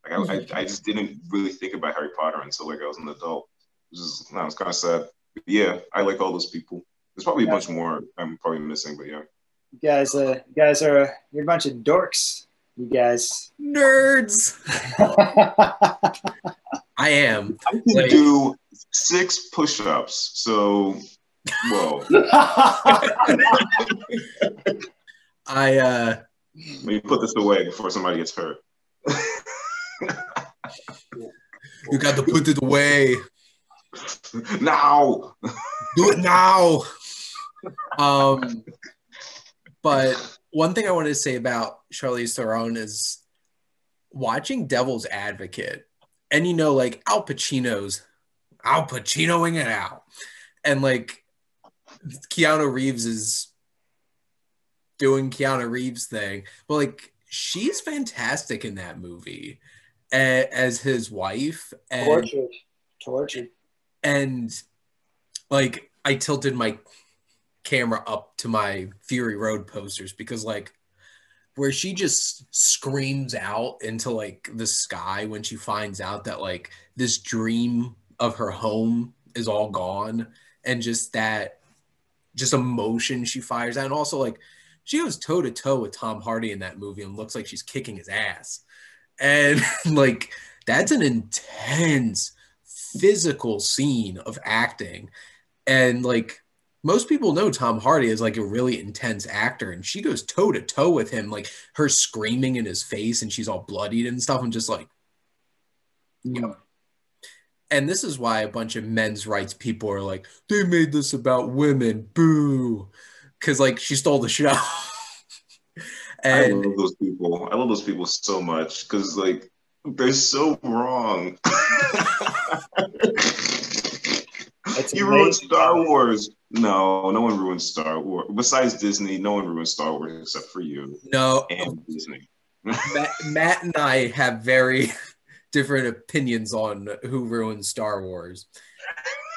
Like I just didn't really think about Harry Potter until like I was an adult. It's kind of sad. But yeah, I like all those people. There's probably a bunch more I'm probably missing, but yeah. You guys are you're a bunch of dorks. You guys nerds. I am. I can do 6 push-ups. So, whoa. Let me put this away before somebody gets hurt. You got to put it away now. Do it now. But one thing I wanted to say about Charlize Theron is watching Devil's Advocate, and like Al Pacinoing it out, and like Keanu Reeves is doing Keanu Reeves thing, but like she's fantastic in that movie as his wife, and tortured, and like I tilted my camera up to my Fury Road posters because like where she just screams out into like the sky when she finds out that like this dream of her home is all gone, and just emotion she fires out, and also like she goes toe to toe with Tom Hardy in that movie and looks like she's kicking his ass, and like that's an intense physical scene of acting. And like most people know Tom Hardy is like a really intense actor, and she goes toe to toe with him, like her screaming in his face and she's all bloodied and stuff. I'm just like, yo. And this is why a bunch of men's rights people are like, they made this about women, boo. Because like she stole the show. I And love those people. I love those people so much because like they're so wrong. You ruined Star Wars. No, no one ruined Star Wars. Besides Disney, no one ruined Star Wars except for you. No. And Disney. Matt and I have very different opinions on who ruined Star Wars.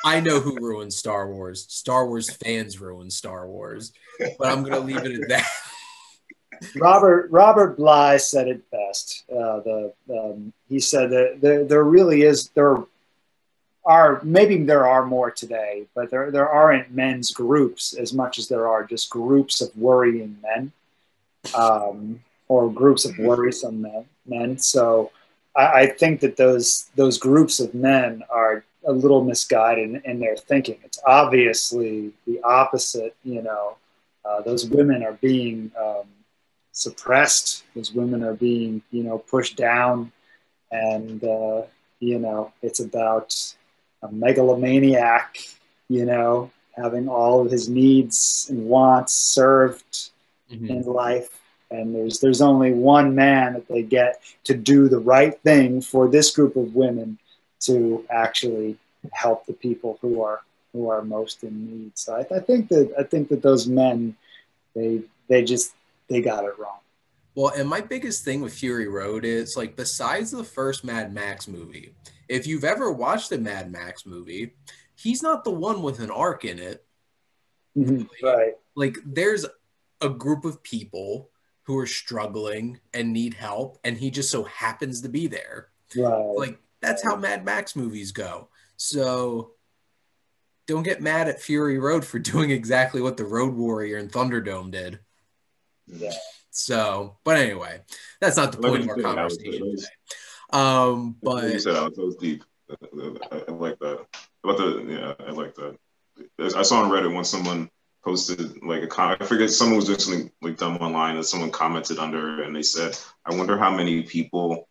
I know who ruined Star Wars. Star Wars fans ruined Star Wars. But I'm going to leave it at that. Robert Bly said it best. He said that there really is, maybe there are more today, but there aren't men's groups as much as there are just groups of worrying men, or groups of worrisome men. So I think that those groups of men are a little misguided in their thinking. It's obviously the opposite. Those women are being suppressed. Those women are being, pushed down, and it's about a megalomaniac, having all of his needs and wants served in life. And there's only one man that they get to do the right thing for this group of women to actually help the people who are most in need. So I think that those men, they got it wrong. Well, and my biggest thing with Fury Road is, like, besides the first Mad Max movie, if you've ever watched a Mad Max movie, he's not the one with an arc in it. Really. Right. Like, there's a group of people who are struggling and need help, and he just so happens to be there. Right. Like, that's how Mad Max movies go. So don't get mad at Fury Road for doing exactly what the Road Warrior and Thunderdome did. Yeah. So, but anyway, that's not the point of our conversation today. But you said, Alex, that was deep. I like that. I like that. I saw on Reddit when someone posted like a comment. I forget, someone was doing something like dumb online, and someone commented under, and they said, "I wonder how many people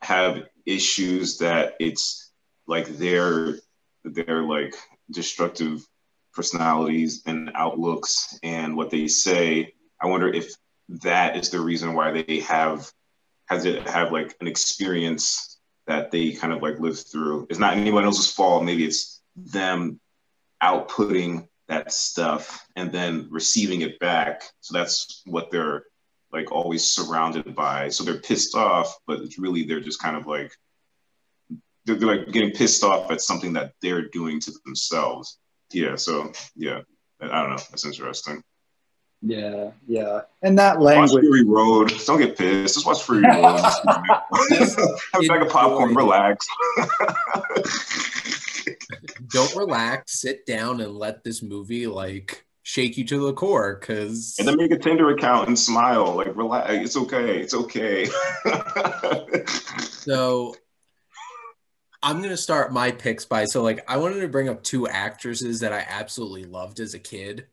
have issues that it's like their like destructive personalities and outlooks and what they say. I wonder if that is the reason why they have like an experience that they kind of like live through. It's not anyone else's fault. Maybe it's them outputting that stuff and then receiving it back. So that's what they're like always surrounded by. So they're pissed off, but it's really, they're just kind of like, they're like getting pissed off at something that they're doing to themselves. Yeah. So yeah, I don't know. That's interesting. Yeah, yeah, and that language. Watch Fury Road. Don't get pissed. Just watch Fury Road. Have a bag of popcorn. Relax. Don't relax. Sit down and let this movie like shake you to the core. Cause and then make a Tinder account and smile. Like relax. It's okay. It's okay. So I'm gonna start my picks by I wanted to bring up two actresses that I absolutely loved as a kid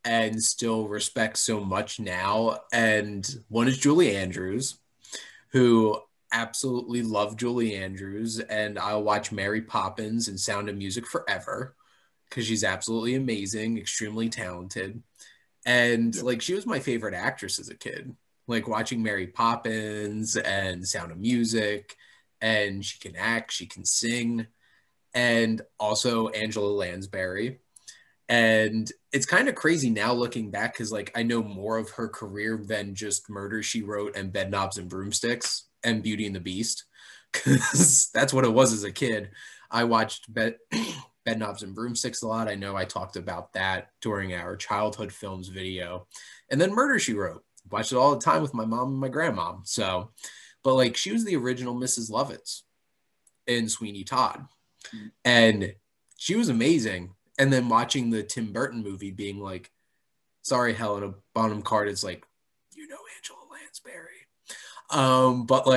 and still respect so much now. And one is Julie Andrews, who absolutely love Julie Andrews, and I'll watch Mary Poppins and Sound of Music forever because she's absolutely amazing, extremely talented. And she was my favorite actress as a kid, like watching Mary Poppins and Sound of Music, and she can act, she can sing, and also Angela Lansbury. And it's kind of crazy now looking back because I know more of her career than just Murder, She Wrote and Bedknobs and Broomsticks and Beauty and the Beast, because that's what it was as a kid. I watched Bedknobs and Broomsticks a lot. I know I talked about that during our childhood films video. And then Murder, She Wrote. Watched it all the time with my mom and my grandmom. So, but she was the original Mrs. Lovitz in Sweeney Todd. And she was amazing. And then watching the Tim Burton movie being like, sorry, Helena Bonham Carter's Angela Lansbury. But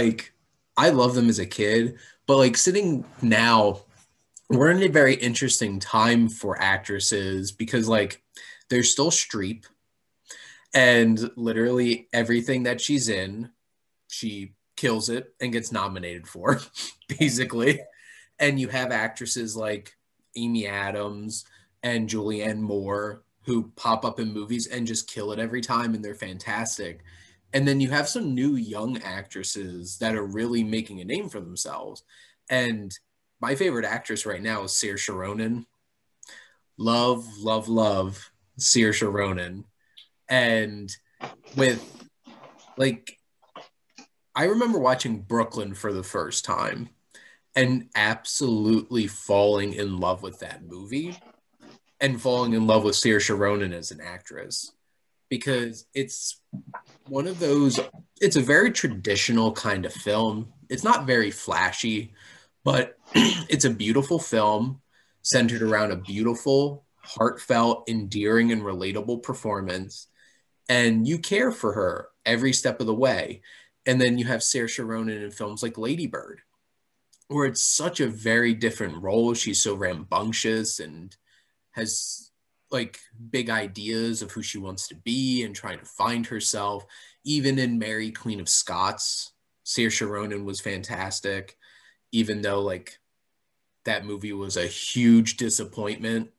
I love them as a kid. But like sitting now, we're in a very interesting time for actresses because like there's still Streep, and literally everything that she's in, she kills it and gets nominated for, basically. And you have actresses like Amy Adams and Julianne Moore who pop up in movies and just kill it every time, and they're fantastic. And then you have some new young actresses that are really making a name for themselves. And my favorite actress right now is Saoirse Ronan. Love, love, love Saoirse Ronan. And with like, I remember watching Brooklyn for the first time and absolutely falling in love with that movie and falling in love with Saoirse Ronan as an actress, because it's one of those, it's a very traditional kind of film. It's not very flashy, but it's a beautiful film centered around a beautiful, heartfelt, endearing, and relatable performance. And you care for her every step of the way. And then you have Saoirse Ronan in films like Lady Bird, where it's such a very different role. She's so rambunctious and has like big ideas of who she wants to be and trying to find herself. Even in Mary, Queen of Scots, Saoirse Ronan was fantastic, even though like that movie was a huge disappointment,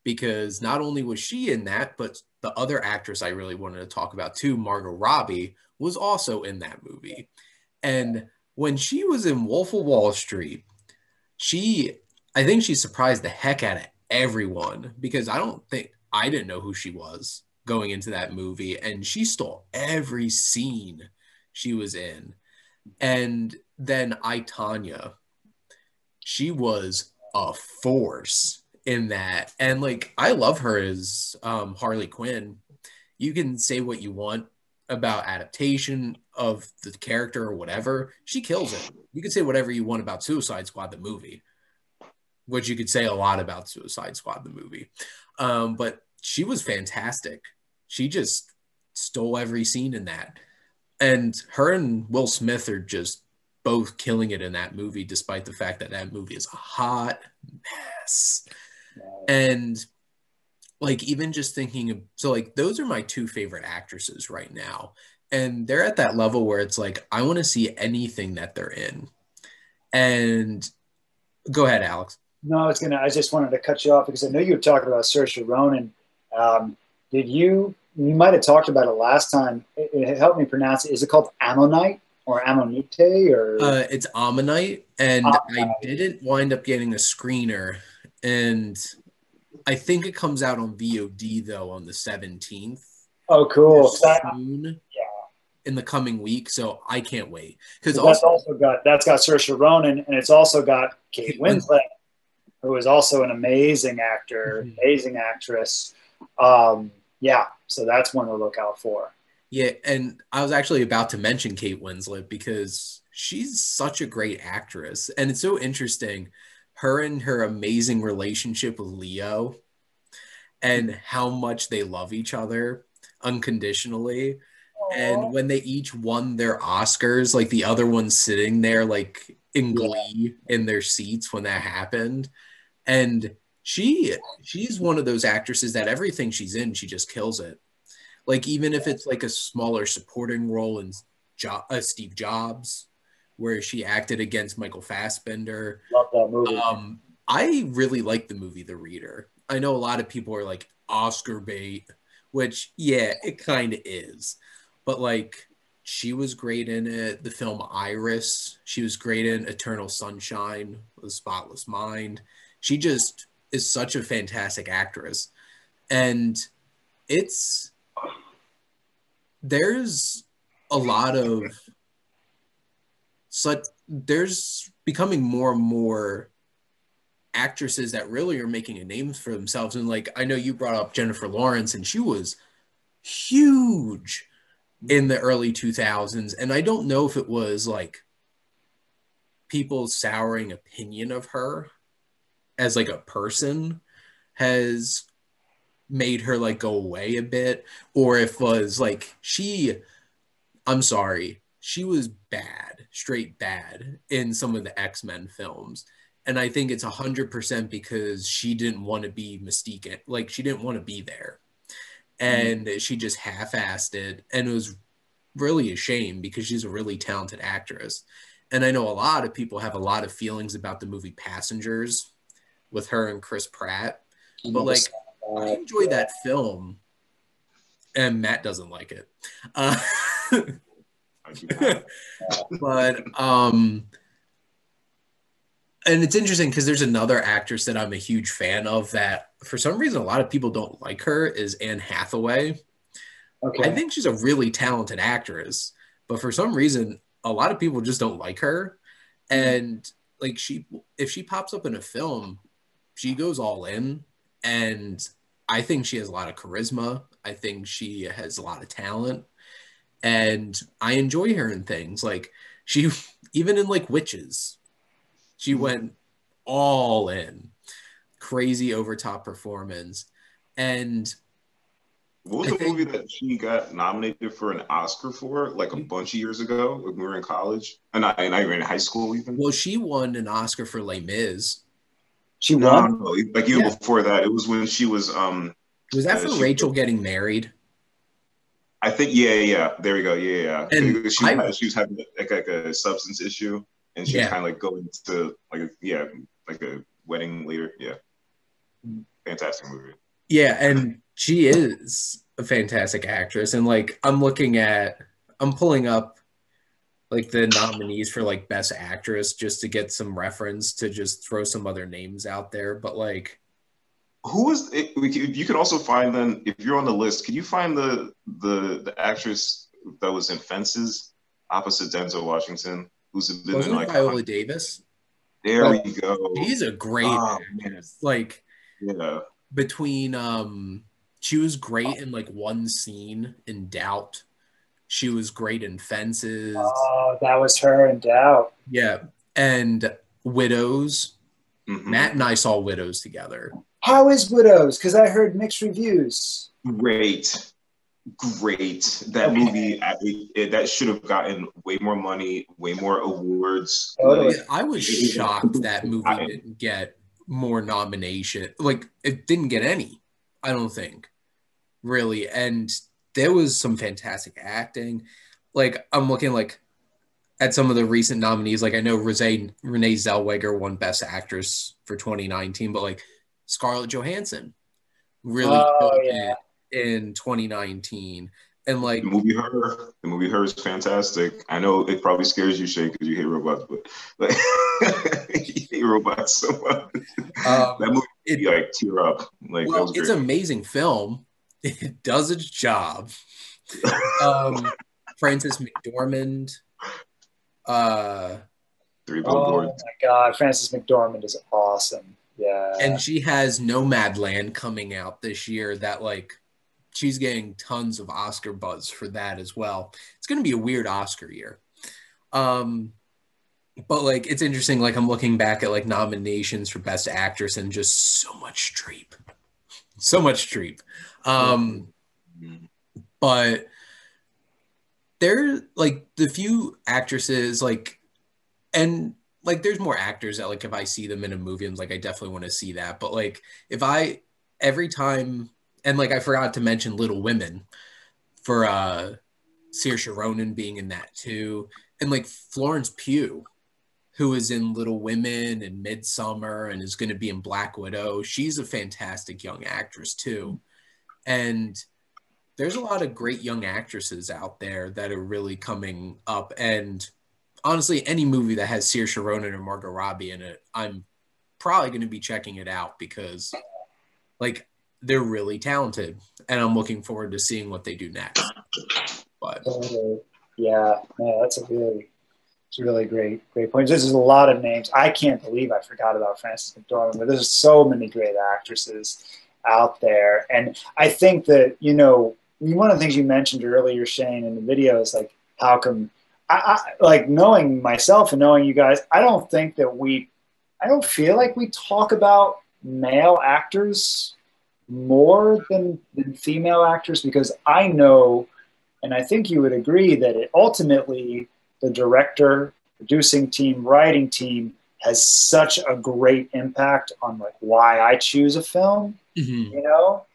because not only was she in that, but the other actress I really wanted to talk about too, Margot Robbie, was also in that movie. And when she was in Wolf of Wall Street, I think she surprised the heck out of everyone, because I didn't know who she was going into that movie, and she stole every scene she was in. And then I, Tanya, she was a force in that. And like, I love her as Harley Quinn. You can say what you want about adaptation of the character or whatever. She kills it. You can say whatever you want about Suicide Squad, the movie, which you could say a lot about Suicide Squad, the movie. But she was fantastic. She just stole every scene in that. And her and Will Smith are just both killing it in that movie, despite the fact that that movie is a hot mess. And like, even just thinking of, so like, those are my two favorite actresses right now. And they're at that level where it's like, I want to see anything that they're in. And go ahead, Alex. No, I just wanted to cut you off because I know you were talking about Saoirse Ronan. You might have talked about it last time. It helped me pronounce it. Is it called Ammonite or Ammonite or? It's Ammonite, and Ammonite. I didn't wind up getting a screener, and I think it comes out on VOD though on the 17th. Oh, cool! Soon, in the coming week, so I can't wait, because that's got Saoirse Ronan, and it's also got Kate Winslet, who is also an amazing actor, amazing actress. So that's one to look out for. Yeah, and I was actually about to mention Kate Winslet because she's such a great actress, and it's so interesting, her and her amazing relationship with Leo and how much they love each other unconditionally. And when they each won their Oscars, like the other one's sitting there like in glee in their seats when that happened. And she's one of those actresses that everything she's in, she just kills it. Like, even if it's like a smaller supporting role in Steve Jobs, where she acted against Michael Fassbender. Love that movie. I really like the movie The Reader. I know a lot of people are like Oscar bait, which, yeah, it kind of is. But like, she was great in it. The film Iris, she was great in Eternal Sunshine of the Spotless Mind. She just is such a fantastic actress. And there's a lot of there's becoming more and more actresses that really are making a name for themselves. And like, I know you brought up Jennifer Lawrence, and she was huge in the early 2000s. And I don't know if it was like people's souring opinion of her as like a person has made her like go away a bit, or if it was like I'm sorry, she was bad. straight bad in some of the X-Men films. And I think it's 100% because she didn't want to be Mystique. Like, she didn't want to be there. And she just half-assed it. And it was really a shame because she's a really talented actress. And I know a lot of people have a lot of feelings about the movie Passengers with her and Chris Pratt. But, like, I enjoy that film. And Matt doesn't like it. But, and it's interesting because there's another actress that I'm a huge fan of that for some reason a lot of people don't like her is Anne Hathaway. Okay. I think she's a really talented actress, but for some reason a lot of people just don't like her. And like if she pops up in a film, she goes all in, and I think she has a lot of charisma. I think she has a lot of talent, and I enjoy her in things like she even in like Witches. She went all in, crazy over top performance. And what was the movie that she got nominated for an Oscar for like a bunch of years ago when we were in college? And I were in high school even. Well, she won an Oscar for Les Mis. She won? No, like even before that. It was when she was was that for Rachel getting married? I think yeah. There we go. Yeah. And she was having like a substance issue. And she was kind of like going to like a wedding later. Yeah. Fantastic movie. Yeah. And she is a fantastic actress. And like, I'm pulling up like the nominees for like best actress just to get some reference to just throw some other names out there. But like, who is it? You can also find them if you're on the list. Can you find the actress that was in Fences opposite Denzel Washington? Wasn't like Viola Davis? There we go. She's a great actress. Like, between she was great in like one scene in Doubt. She was great in Fences. Oh, that was her in Doubt. Yeah, and Widows. Matt and I saw Widows together. How is Widows? Because I heard mixed reviews. Great. That movie, that should have gotten way more money, way more awards. Totally. I was shocked that movie didn't get more nomination. Like, it didn't get any, I don't think, really. And there was some fantastic acting. Like, I'm looking like at some of the recent nominees. Like, I know Renee Zellweger won Best Actress for 2019, but like Scarlett Johansson really in 2019. And like the movie Her is fantastic. I know it probably scares you, Shay, because you hate robots, but like you hate robots so much. That movie like tear up. Like, that was great. It's an amazing film. It does its job. Frances McDormand. Three Billboards. Oh my God, Frances McDormand is awesome. Yeah. And she has Nomadland coming out this year that like she's getting tons of Oscar buzz for that as well. It's going to be a weird Oscar year. But like, it's interesting. Like, I'm looking back at like nominations for Best Actress and just so much Streep. But they're like the few actresses like, and like, there's more actors that like, if I see them in a movie, I'm like, I definitely want to see that. But like, every time, and like, I forgot to mention Little Women for Saoirse Ronan being in that too. And like Florence Pugh, who is in Little Women and Midsommar and is going to be in Black Widow. She's a fantastic young actress too. And there's a lot of great young actresses out there that are really coming up. And honestly, any movie that has Saoirse Ronan or Margot Robbie in it, I'm probably going to be checking it out because like, they're really talented, and I'm looking forward to seeing what they do next. But that's a really great point. This is a lot of names. I can't believe I forgot about Frances McDormand, but there's so many great actresses out there. And I think that, one of the things you mentioned earlier, Shane, in the video is like, how come I like, knowing myself and knowing you guys, I don't feel like we talk about male actors more than female actors, because I know, and I think you would agree, that ultimately the director producing team, writing team has such a great impact on like why I choose a film, you know?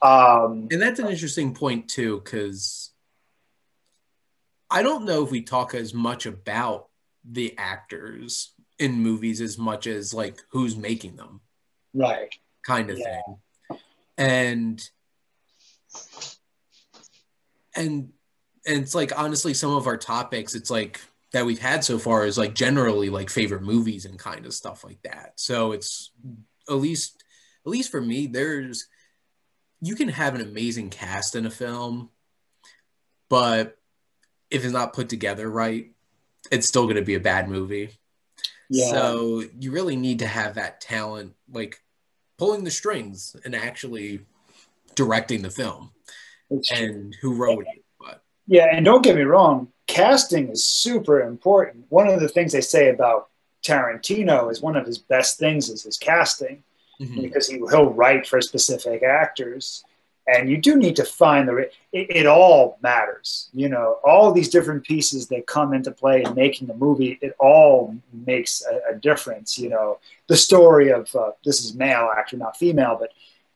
And that's an interesting point too, because I don't know if we talk as much about the actors in movies as much as like who's making them, right? kind of thing. And it's like honestly some of our topics it's like that we've had so far is like generally like favorite movies and kind of stuff like that. So it's at least for me, you can have an amazing cast in a film, but if it's not put together right, it's still going to be a bad movie. Yeah. So you really need to have that talent, like pulling the strings and actually directing the film and who wrote it. But yeah, and don't get me wrong, casting is super important. One of the things they say about Tarantino is one of his best things is his casting, because he'll write for specific actors. And you do need to find it all matters. You know, all these different pieces that come into play in making the movie, it all makes a difference. You know, the story of, this is male actor, not female, but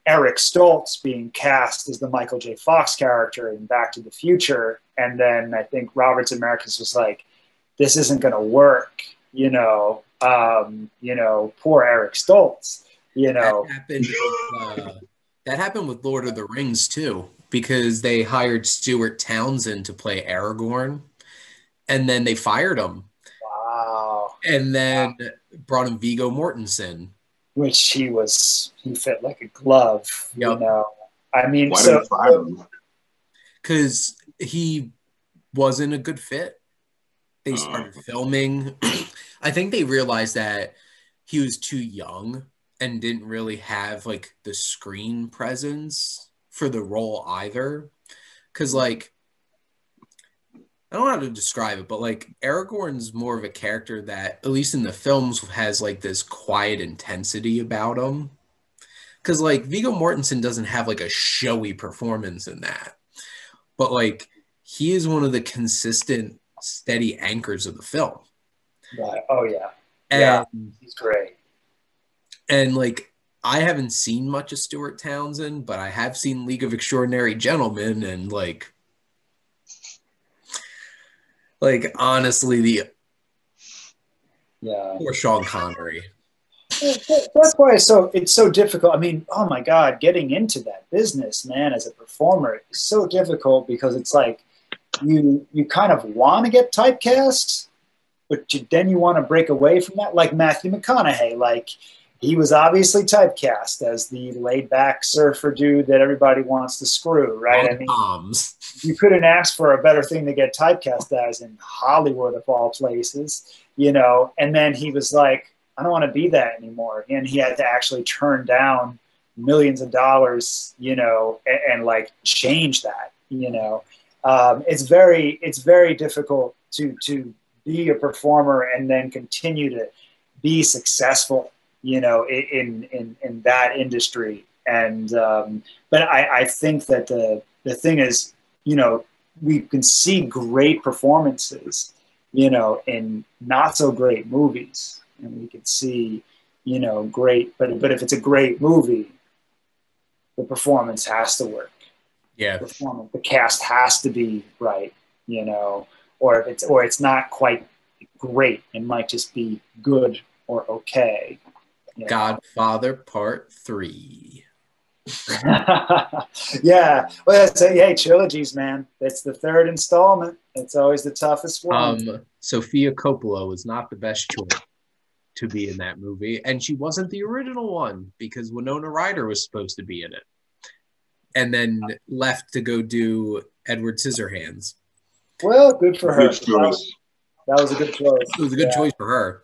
Eric Stoltz being cast as the Michael J. Fox character in Back to the Future. And then I think Robert Zemeckis was like, this isn't going to work, poor Eric Stoltz, That happened with Lord of the Rings too, because they hired Stuart Townsend to play Aragorn, and then they fired him. Wow. And then brought in Viggo Mortensen. Which he fit like a glove, Yep. I mean, why did they fire him? Because he wasn't a good fit. They started filming. I think they realized that he was too young and didn't really have like the screen presence for the role either. Because like, I don't know how to describe it, but like Aragorn's more of a character that, at least in the films, has like this quiet intensity about him. Because like Viggo Mortensen doesn't have like a showy performance in that. But like he is one of the consistent, steady anchors of the film. Right. Oh yeah. And he's great. And like I haven't seen much of Stuart Townsend, but I have seen League of Extraordinary Gentlemen, and like honestly, poor Sean Connery. That's why it's so difficult. I mean, oh my God, getting into that business, man, as a performer is so difficult, because it's like you kind of want to get typecast, but then you want to break away from that. Like Matthew McConaughey, like he was obviously typecast as the laid-back surfer dude that everybody wants to screw, right? I mean, you couldn't ask for a better thing to get typecast as in Hollywood of all places, And then he was like, I don't want to be that anymore. And he had to actually turn down millions of dollars, and like change that, It's very difficult to be a performer and then continue to be successful, in that industry. And, but I think that the thing is, we can see great performances, in not so great movies. And we can see, great, but if it's a great movie, the performance has to work. Yeah. The cast has to be right, or if it's not quite great, it might just be good or okay. Godfather Part 3. Yeah. Well, hey, trilogies, man. It's the third installment. It's always the toughest one. Sofia Coppola was not the best choice to be in that movie, and she wasn't the original one, because Winona Ryder was supposed to be in it and then left to go do Edward Scissorhands. Well, good for her. That was a good choice. It was a good choice for her.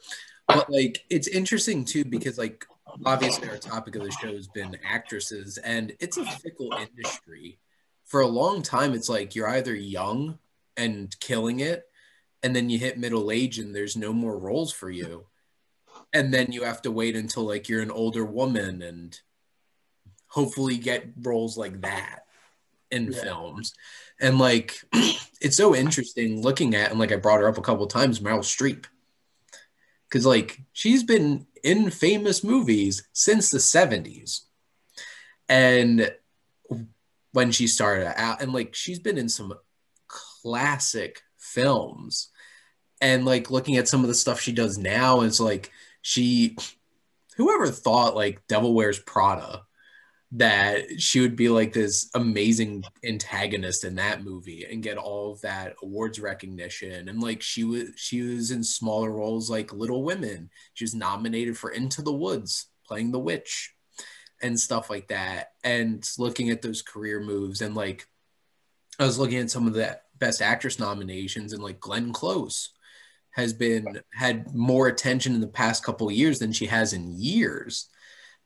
But like, it's interesting too, because like obviously our topic of the show has been actresses, and it's a fickle industry. For a long time, it's like you're either young and killing it, and then you hit middle age and there's no more roles for you. And then you have to wait until like you're an older woman and hopefully get roles like that in films. And like, it's so interesting looking at, and like I brought her up a couple of times, Meryl Streep. because like she's been in famous movies since the 70s. And when she started out, and like she's been in some classic films, and like looking at some of the stuff she does now, it's like whoever thought like Devil Wears Prada that she would be like this amazing antagonist in that movie and get all of that awards recognition. And like she was in smaller roles like Little Women. She was nominated for Into the Woods playing the witch and stuff like that. And looking at those career moves, and like I was looking at some of the best actress nominations, and like Glenn Close had more attention in the past couple of years than she has in years.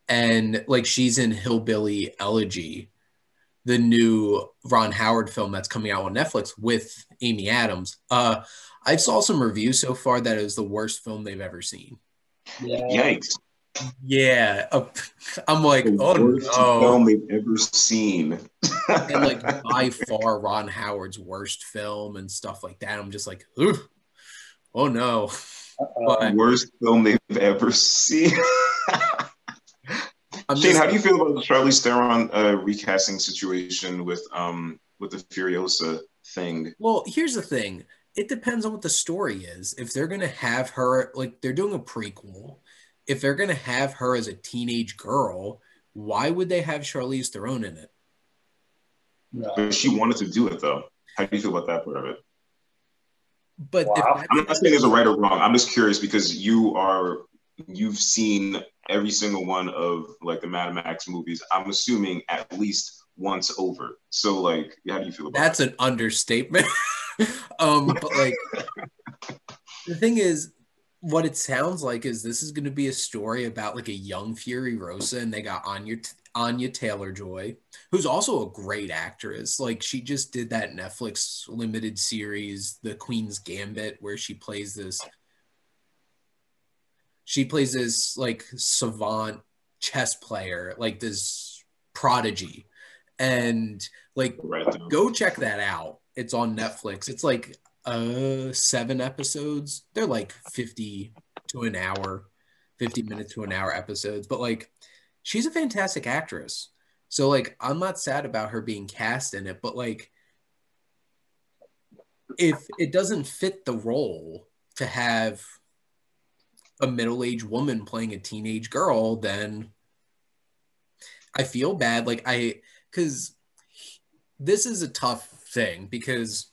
And like she's in Hillbilly Elegy, the new Ron Howard film that's coming out on Netflix with Amy Adams. I saw some reviews so far that it was the worst film they've ever seen. Yeah. Yikes. Yeah. I'm like, The oh worst no. film they've ever seen. And like by far Ron Howard's worst film and stuff like that. I'm just like, ooh, oh no. But Worst film they've ever seen. Shane, how do you feel about the Charlize Theron recasting situation with the Furiosa thing? Well, here's the thing. It depends on what the story is. If they're going to have her, like they're doing a prequel, if they're going to have her as a teenage girl, why would they have Charlize Theron in it? No. But she wanted to do it, though. How do you feel about that part of it? But wow. I'm not saying there's a right or wrong. I'm just curious because you've seen every single one of like the Mad Max movies. I'm assuming at least once over. So like, how do you feel about that's that? An understatement. But like the thing is, what it sounds like is this is going to be a story about like a young Furiosa, and they got Anya Taylor-Joy, who's also a great actress. Like she just did that Netflix limited series, The Queen's Gambit, where she plays this like savant chess player, like this prodigy. And like go check that out. It's on Netflix. It's like 7 episodes. They're like 50 minutes to an hour episodes, but like she's a fantastic actress. So like I'm not sad about her being cast in it, but like if it doesn't fit the role to have a middle-aged woman playing a teenage girl, then I feel bad. Like because this is a tough thing, because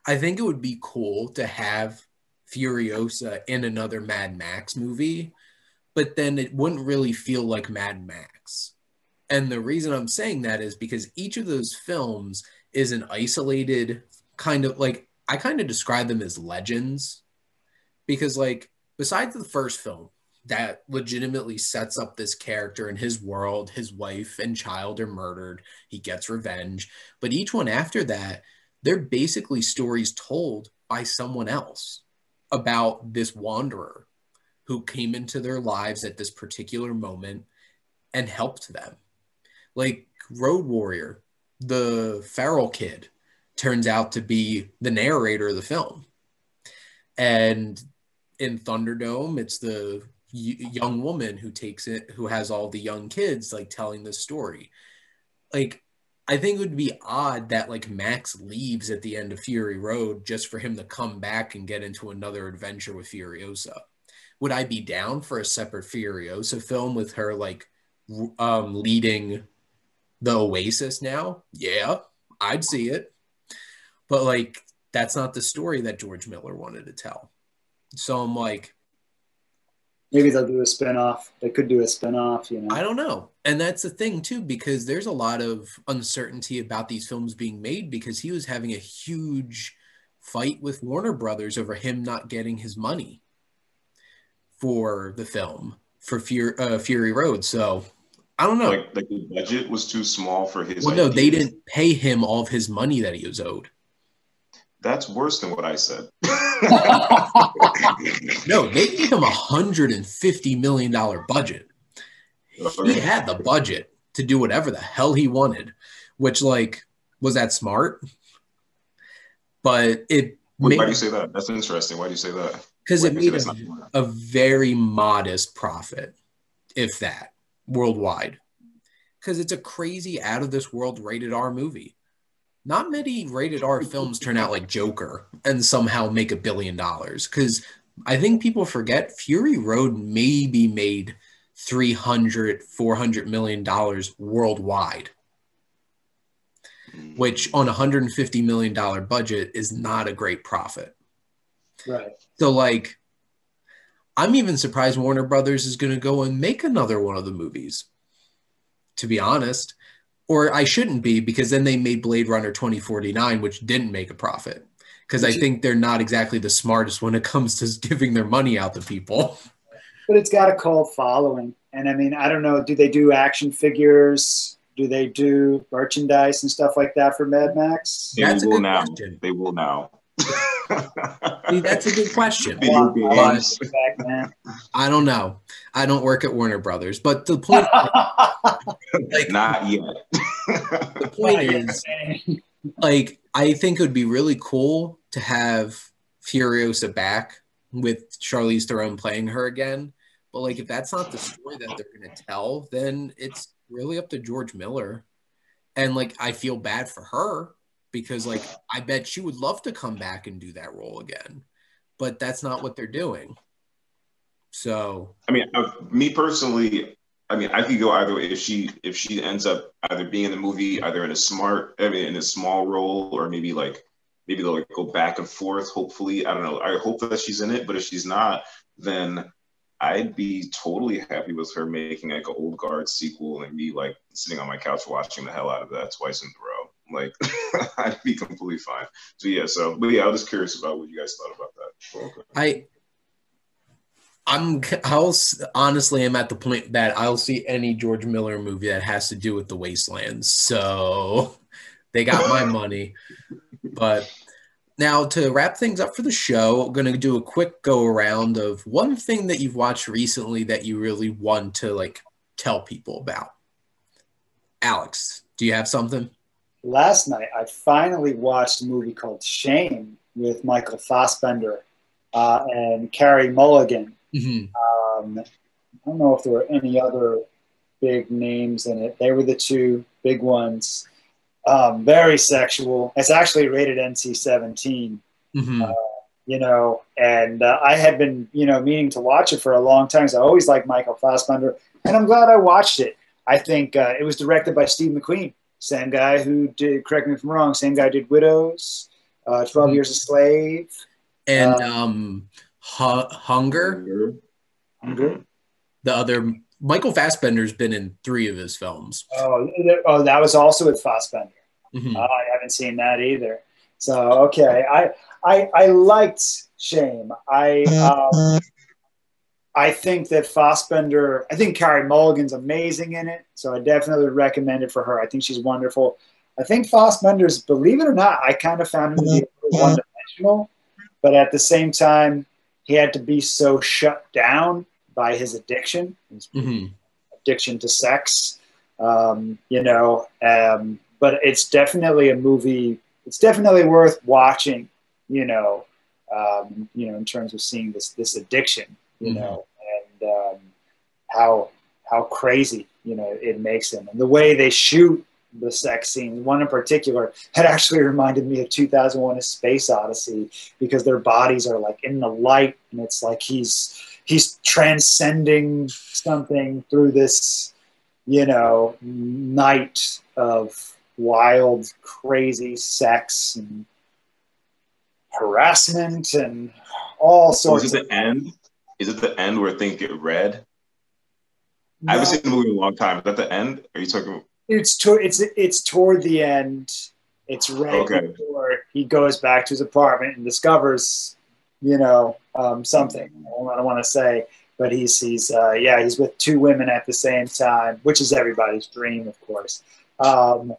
I think it would be cool to have Furiosa in another Mad Max movie, but then it wouldn't really feel like Mad Max. And the reason I'm saying that is because each of those films is an isolated kind of like, I kind of describe them as legends, because like besides the first film that legitimately sets up this character in his world, his wife and child are murdered, he gets revenge. But each one after that, they're basically stories told by someone else about this wanderer who came into their lives at this particular moment and helped them. Like Road Warrior, the feral kid turns out to be the narrator of the film. And in Thunderdome, it's the young woman who takes it, who has all the young kids like telling the story. Like, I think it would be odd that like Max leaves at the end of Fury Road just for him to come back and get into another adventure with Furiosa. Would I be down for a separate Furiosa film with her like leading the Oasis now? Yeah, I'd see it. But like, that's not the story that George Miller wanted to tell. So I'm like, maybe they'll do a spinoff. They could do a spinoff, you know. I don't know. And that's the thing too, because there's a lot of uncertainty about these films being made, because he was having a huge fight with Warner Brothers over him not getting his money for the film for Fury Road. So I don't know. Like the budget was too small for his. Well, no, they didn't pay him all of his money that he was owed. That's worse than what I said. No, they gave him $150 million budget. He had the budget to do whatever the hell he wanted, which like, was that smart? But it Wait, why do you say that? That's interesting. Why do you say that? Because it made not a very modest profit, if that, worldwide. Because it's a crazy out of this world rated R movie. Not many rated R films turn out like Joker and somehow make $1 billion. Because I think people forget Fury Road maybe made $300-400 million worldwide, which on a $150 million budget is not a great profit. Right. So, like, I'm even surprised Warner Brothers is going to go and make another one of the movies, to be honest. Or I shouldn't be, because then they made Blade Runner 2049, which didn't make a profit. Because I think they're not exactly the smartest when it comes to giving their money out to people. But it's got a cult following. And I mean, I don't know, do they do action figures? Do they do merchandise and stuff like that for Mad Max? That's a good question. They will now. See, that's a good question. I don't know. I don't work at Warner Brothers, but the point, like, not yet. The point is, like, I think it would be really cool to have Furiosa back with Charlize Theron playing her again. But like, if that's not the story that they're going to tell, then it's really up to George Miller. And like, I feel bad for her, because like, I bet she would love to come back and do that role again, but that's not what they're doing. So, I mean, me personally, I mean, I could go either way. If she ends up either being in the movie, either in a small role, or maybe they'll like go back and forth. Hopefully, I don't know. I hope that she's in it, but if she's not, then I'd be totally happy with her making like an Old Guard sequel and me like sitting on my couch watching the hell out of that twice in a row. Like, I'd be completely fine. So yeah, I was just curious about what you guys thought about that. Okay. I'll honestly am at the point that I'll see any George Miller movie that has to do with the Wasteland. So they got my money. But now, to wrap things up for the show, I'm going to do a quick go around of one thing that you've watched recently that you really want to like tell people about. Alex, do you have something? Last night, I finally watched a movie called Shame with Michael Fassbender and Carey Mulligan. Mm-hmm. I don't know if there were any other big names in it. They were the two big ones. Very sexual. It's actually rated NC-17. Mm-hmm. And I had been, meaning to watch it for a long time. So I always liked Michael Fassbender, and I'm glad I watched it. I think it was directed by Steve McQueen, same guy who did, correct me if I'm wrong, same guy did Widows, 12 Years a Slave. And Hunger. The other, Michael Fassbender's been in 3 of his films. Oh, that was also with Fassbender. Mm-hmm. I haven't seen that either. So, okay. I liked Shame. I think that Fassbender, I think Carey Mulligan's amazing in it. So I definitely would recommend it for her. I think she's wonderful. I think Fassbender's, believe it or not, I kind of found him to be one-dimensional. But at the same time, he had to be so shut down by his addiction, addiction to sex, but it's definitely a movie. It's definitely worth watching, in terms of seeing this addiction, and how crazy, it makes him, and the way they shoot the sex scene. One in particular had actually reminded me of 2001: A Space Odyssey, because their bodies are like in the light, and it's like he's transcending something through this, night of wild, crazy sex and harassment and all sorts. Is it the end? Is it the end where things get red? No. I haven't seen the movie in a long time. Is that the end? Are you talking? It's toward the end. It's right before he goes back to his apartment and discovers, something. I don't want to say, but he's with 2 women at the same time, which is everybody's dream, of course. And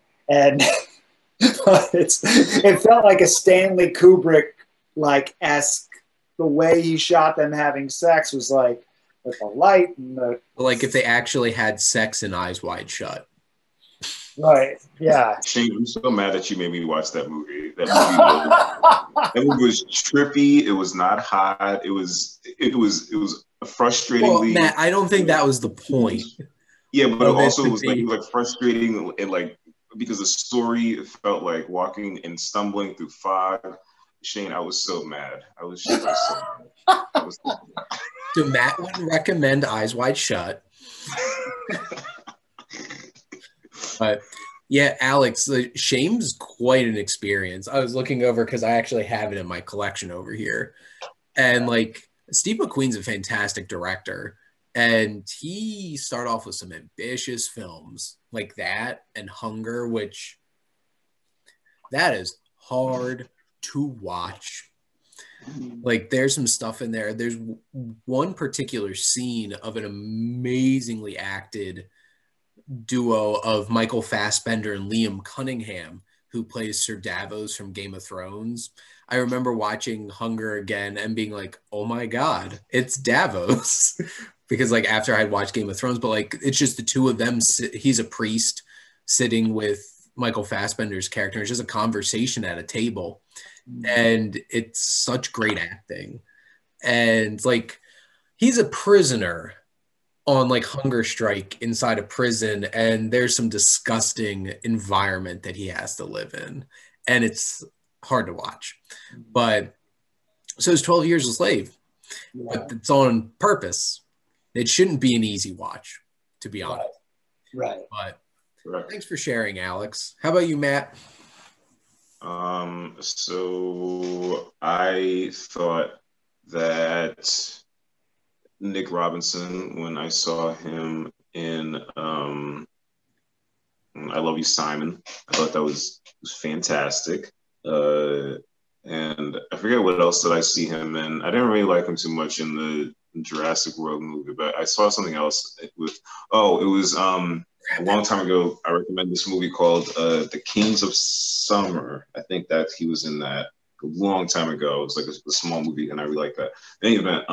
it felt like a Stanley Kubrick-esque. The way he shot them having sex was like with the light and the. Like if they actually had sex in Eyes Wide Shut. Right. Yeah. Shane, I'm so mad that you made me watch that movie. That movie was trippy. It was not hot. It was Well, frustratingly. Matt, I don't think that was the point Yeah, but it of it also to was like it be. was like frustrating and like because the story felt like walking and stumbling through fog. Shane, I was so mad. I was so mad. I was so mad. So Matt wouldn't recommend Eyes Wide Shut. But yeah, Alex, the Shame's quite an experience. I was looking over because I actually have it in my collection over here. And like Steve McQueen's a fantastic director. And he started off with some ambitious films like that and Hunger, which that is hard to watch. Like there's some stuff in there. There's one particular scene of an amazingly acted duo of Michael Fassbender and Liam Cunningham, who plays Sir Davos from Game of Thrones. I remember watching Hunger again and being like, oh my God, it's Davos. Because like after I'd watched Game of Thrones, but like it's just the two of them. He's a priest sitting with Michael Fassbender's character. It's just a conversation at a table. And it's such great acting. And like he's a prisoner on like hunger strike inside a prison, and there's some disgusting environment that he has to live in, and it's hard to watch. But so it's 12 Years a Slave, but it's on purpose. It shouldn't be an easy watch, to be honest. Right. But Correct. thanks for sharing, Alex. How about you, Matt? So I thought that Nick Robinson, when I saw him in I Love You, Simon, I thought that was fantastic. And I forget what else did I see him in. I didn't really like him too much in the Jurassic World movie, but I saw something else it was a long time ago. I recommend this movie called The Kings of Summer. I think that he was in that a long time ago. It was like a small movie, and I really like that. In any event,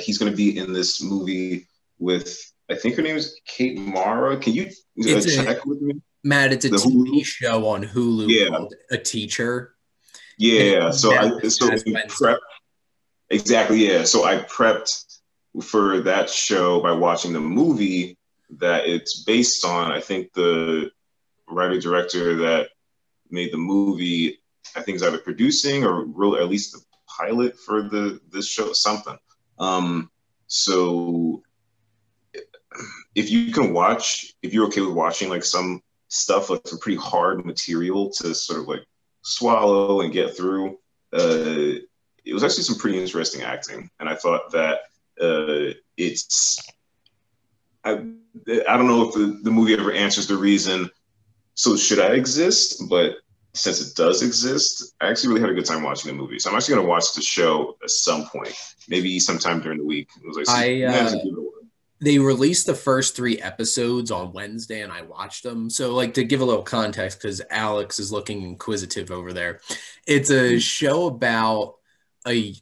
he's going to be in this movie with, I think her name is Kate Mara. Can you check with me? Matt, it's a The TV Hulu? show on Hulu called A Teacher. Yeah. So Wednesday. exactly. Yeah. So I prepped for that show by watching the movie that it's based on. I think the writer director that made the movie, I think, is either producing or wrote at least the pilot for this show, something. So if you're okay with watching like some stuff, like some pretty hard material to sort of like swallow and get through, it was actually some pretty interesting acting. And I thought that I don't know if the movie ever answers the reason, so should I exist? But since it does exist, I actually really had a good time watching the movie. So I'm actually going to watch the show at some point, maybe sometime during the week. It was like, they released the first 3 episodes on Wednesday, and I watched them. So, like, to give a little context, because Alex is looking inquisitive over there, it's a show about a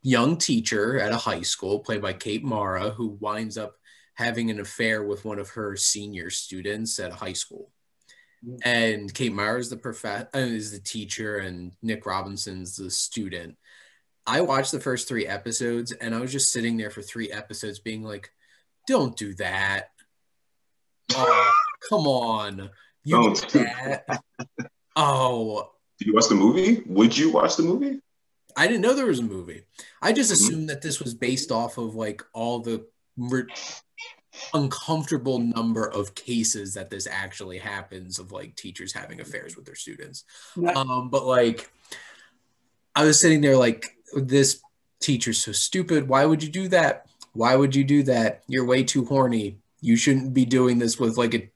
young teacher at a high school, played by Kate Mara, who winds up having an affair with one of her senior students at a high school. And Kate Mara is the teacher, and Nick Robinson's the student. I watched the first 3 episodes, and I was just sitting there for 3 episodes being like, don't do that. Oh, come on. You do that. Oh. Did you watch the movie? Would you watch the movie? I didn't know there was a movie. I just assumed that this was based off of like all the uncomfortable number of cases that this actually happens of like teachers having affairs with their students. But like I was sitting there like, this teacher's so stupid. Why would you do that? Why would you do that? You're way too horny. You shouldn't be doing this with like a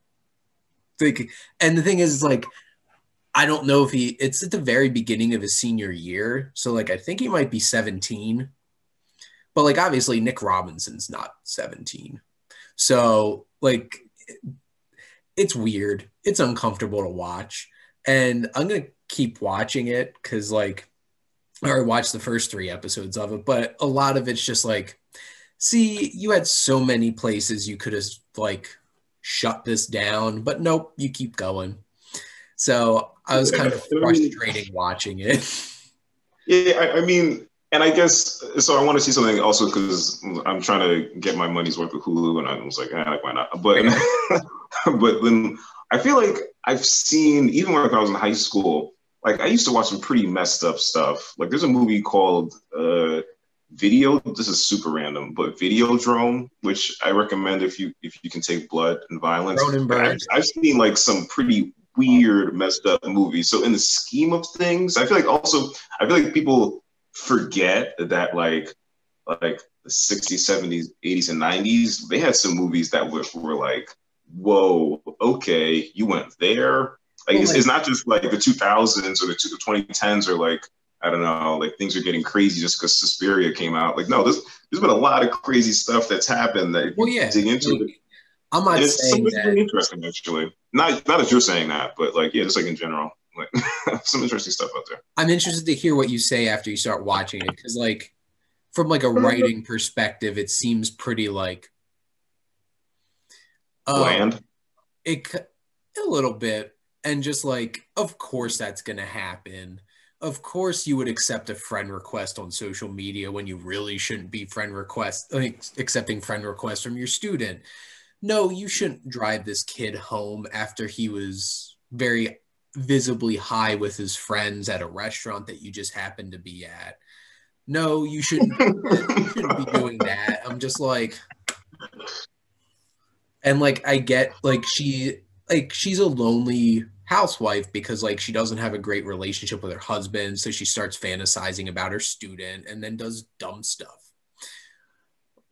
thing. And the thing is like, I don't know if it's at the very beginning of his senior year. So like, I think he might be 17, but like, obviously Nick Robinson's not 17. So like, it's weird. It's uncomfortable to watch. And I'm going to keep watching it because like, I already watched the first 3 episodes of it, but a lot of it's just like, see, you had so many places you could have like shut this down, but nope, you keep going. So I was kind of frustrating watching it. Yeah, I mean, and I guess so. I want to see something also because I'm trying to get my money's worth with Hulu, and I was like, why not? But but then I feel like I've seen, even when I was in high school, like I used to watch some pretty messed up stuff. Like there's a movie called Video. This is super random, but Videodrome, which I recommend if you can take blood and violence. I've seen like some pretty weird, messed up movies. So in the scheme of things, I feel like people forget that like the 60s, 70s, 80s, and 90s, they had some movies that were like, whoa, okay, you went there. Like it's not just like the 2000s or the 2010s or like, I don't know, like things are getting crazy just because Suspiria came out. Like, no, there's been a lot of crazy stuff that's happened that if you dig into it. I'm not saying that. Really interesting, actually. Not that you're saying that, but like, yeah, just like in general, like some interesting stuff out there. I'm interested to hear what you say after you start watching it, because like, from like a writing perspective, it seems pretty like bland. A little bit, and just like, of course that's gonna happen. Of course you would accept a friend request on social media when you really shouldn't be accepting friend requests from your student. No, you shouldn't drive this kid home after he was very visibly high with his friends at a restaurant that you just happened to be at. No, you shouldn't be doing that. I'm just like, and like I get like she's a lonely housewife because like she doesn't have a great relationship with her husband, so she starts fantasizing about her student and then does dumb stuff.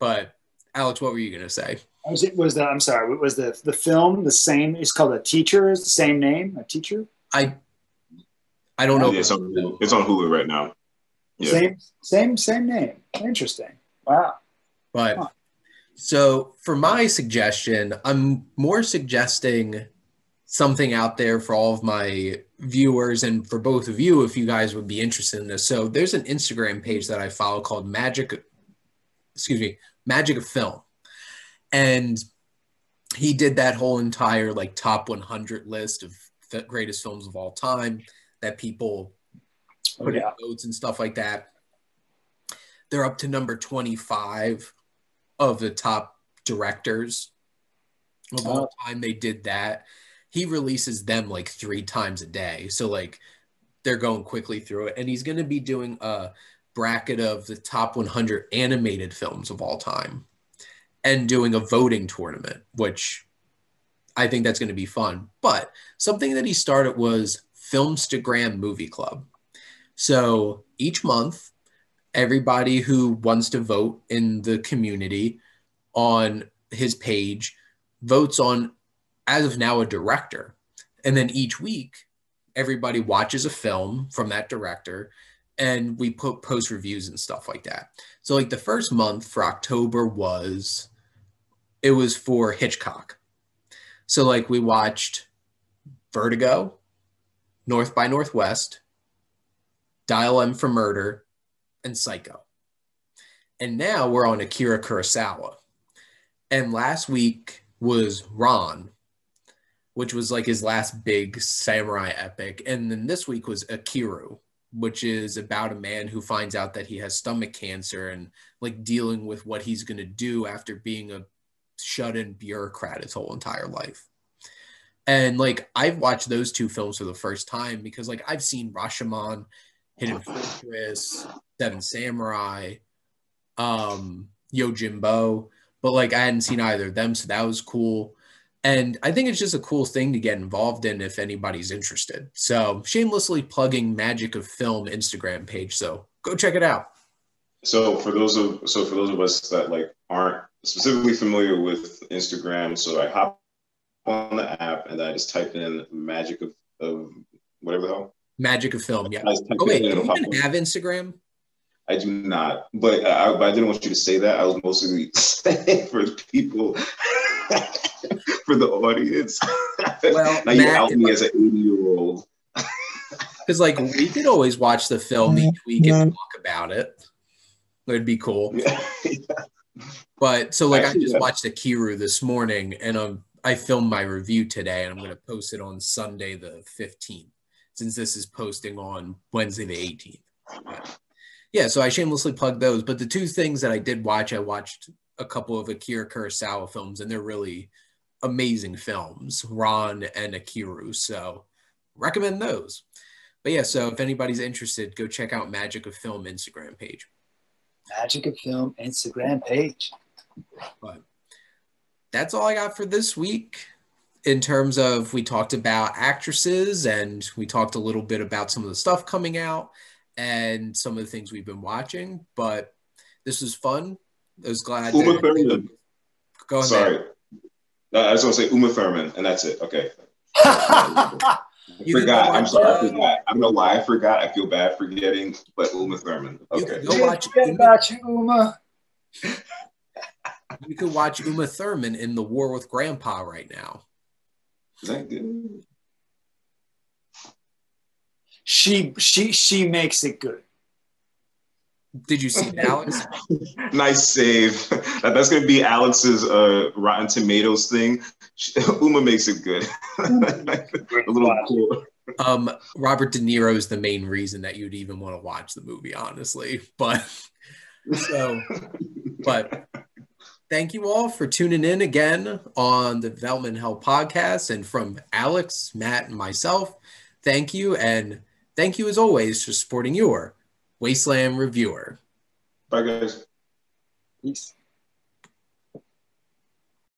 But Alex, what were you gonna say? I'm sorry. Was the film the same? It's called A Teacher. Is the same name? A Teacher? I don't know. Yeah, it's on Hulu right now. Yeah. Same name. Interesting. Wow. But so for my suggestion, I'm more suggesting something out there for all of my viewers and for both of you, if you guys would be interested in this. So there's an Instagram page that I follow called Magic of Film. And he did that whole entire like top 100 list of the greatest films of all time that people put in notes and stuff like that. They're up to number 25 of the top directors of all time. They did that. He releases them like 3 times a day. So like they're going quickly through it. And he's going to be doing a bracket of the top 100 animated films of all time and doing a voting tournament, which I think that's going to be fun. But something that he started was Filmstagram Movie Club. So each month, everybody who wants to vote in the community on his page votes on, as of now, a director. And then each week, everybody watches a film from that director and we post reviews and stuff like that. So like the first month for October was for Hitchcock. So like we watched Vertigo, North by Northwest, Dial M for Murder, and Psycho. And now we're on Akira Kurosawa. And last week was Ron, which was like his last big samurai epic. And then this week was Akiru, which is about a man who finds out that he has stomach cancer and like dealing with what he's going to do after being a shut-in bureaucrat his whole entire life. And like I've watched those 2 films for the first time because like I've seen Rashomon, Hidden Fortress, Seven Samurai, Yojimbo, but like I hadn't seen either of them, so that was cool. And I think it's just a cool thing to get involved in if anybody's interested. So shamelessly plugging Magic of Film Instagram page. So go check it out. So for those of us that like aren't specifically familiar with Instagram, so I hop on the app and I just type in Magic of whatever the hell. Magic of Film, yeah. Oh wait, do you even have Instagram? I do not, but I didn't want you to say that. I was mostly saying for people, for the audience. Well, now you out me as an 80-year-old. Because like we could always watch the film each week and talk about it. It'd be cool. Yeah. But so like actually, I just watched Akiru this morning, and I filmed my review today, and I'm going to post it on Sunday the 15th, since this is posting on Wednesday the 18th. But, yeah, so I shamelessly plugged those. But the two things that I did watch, I watched a couple of Akira Kurosawa films, and they're really amazing films, Ron and Akiru. So recommend those. But yeah, so if anybody's interested, go check out Magic of Film Instagram page. Magic of Film Instagram page. But that's all I got for this week. In terms of, we talked about actresses, and we talked a little bit about some of the stuff coming out and some of the things we've been watching. But this was fun. I was glad. Uma Thurman. Go ahead. Sorry. I just want to say Uma Thurman, and that's it. Okay. I forgot. I'm sorry. I forgot. I don't know why I forgot. I feel bad forgetting, but Uma Thurman. Okay. You go watch about you, Uma. You could watch Uma Thurman in The War with Grandpa right now. Is that good? She makes it good. Did you see it, Alex? Nice save. That's going to be Alex's Rotten Tomatoes thing. Uma makes it good. A little cool. Robert De Niro is the main reason that you'd even want to watch the movie, honestly. But thank you all for tuning in again on the Development Hell podcast. And from Alex, Matt, and myself, thank you. And thank you as always for supporting your Wasteland reviewer. Bye, guys. Peace.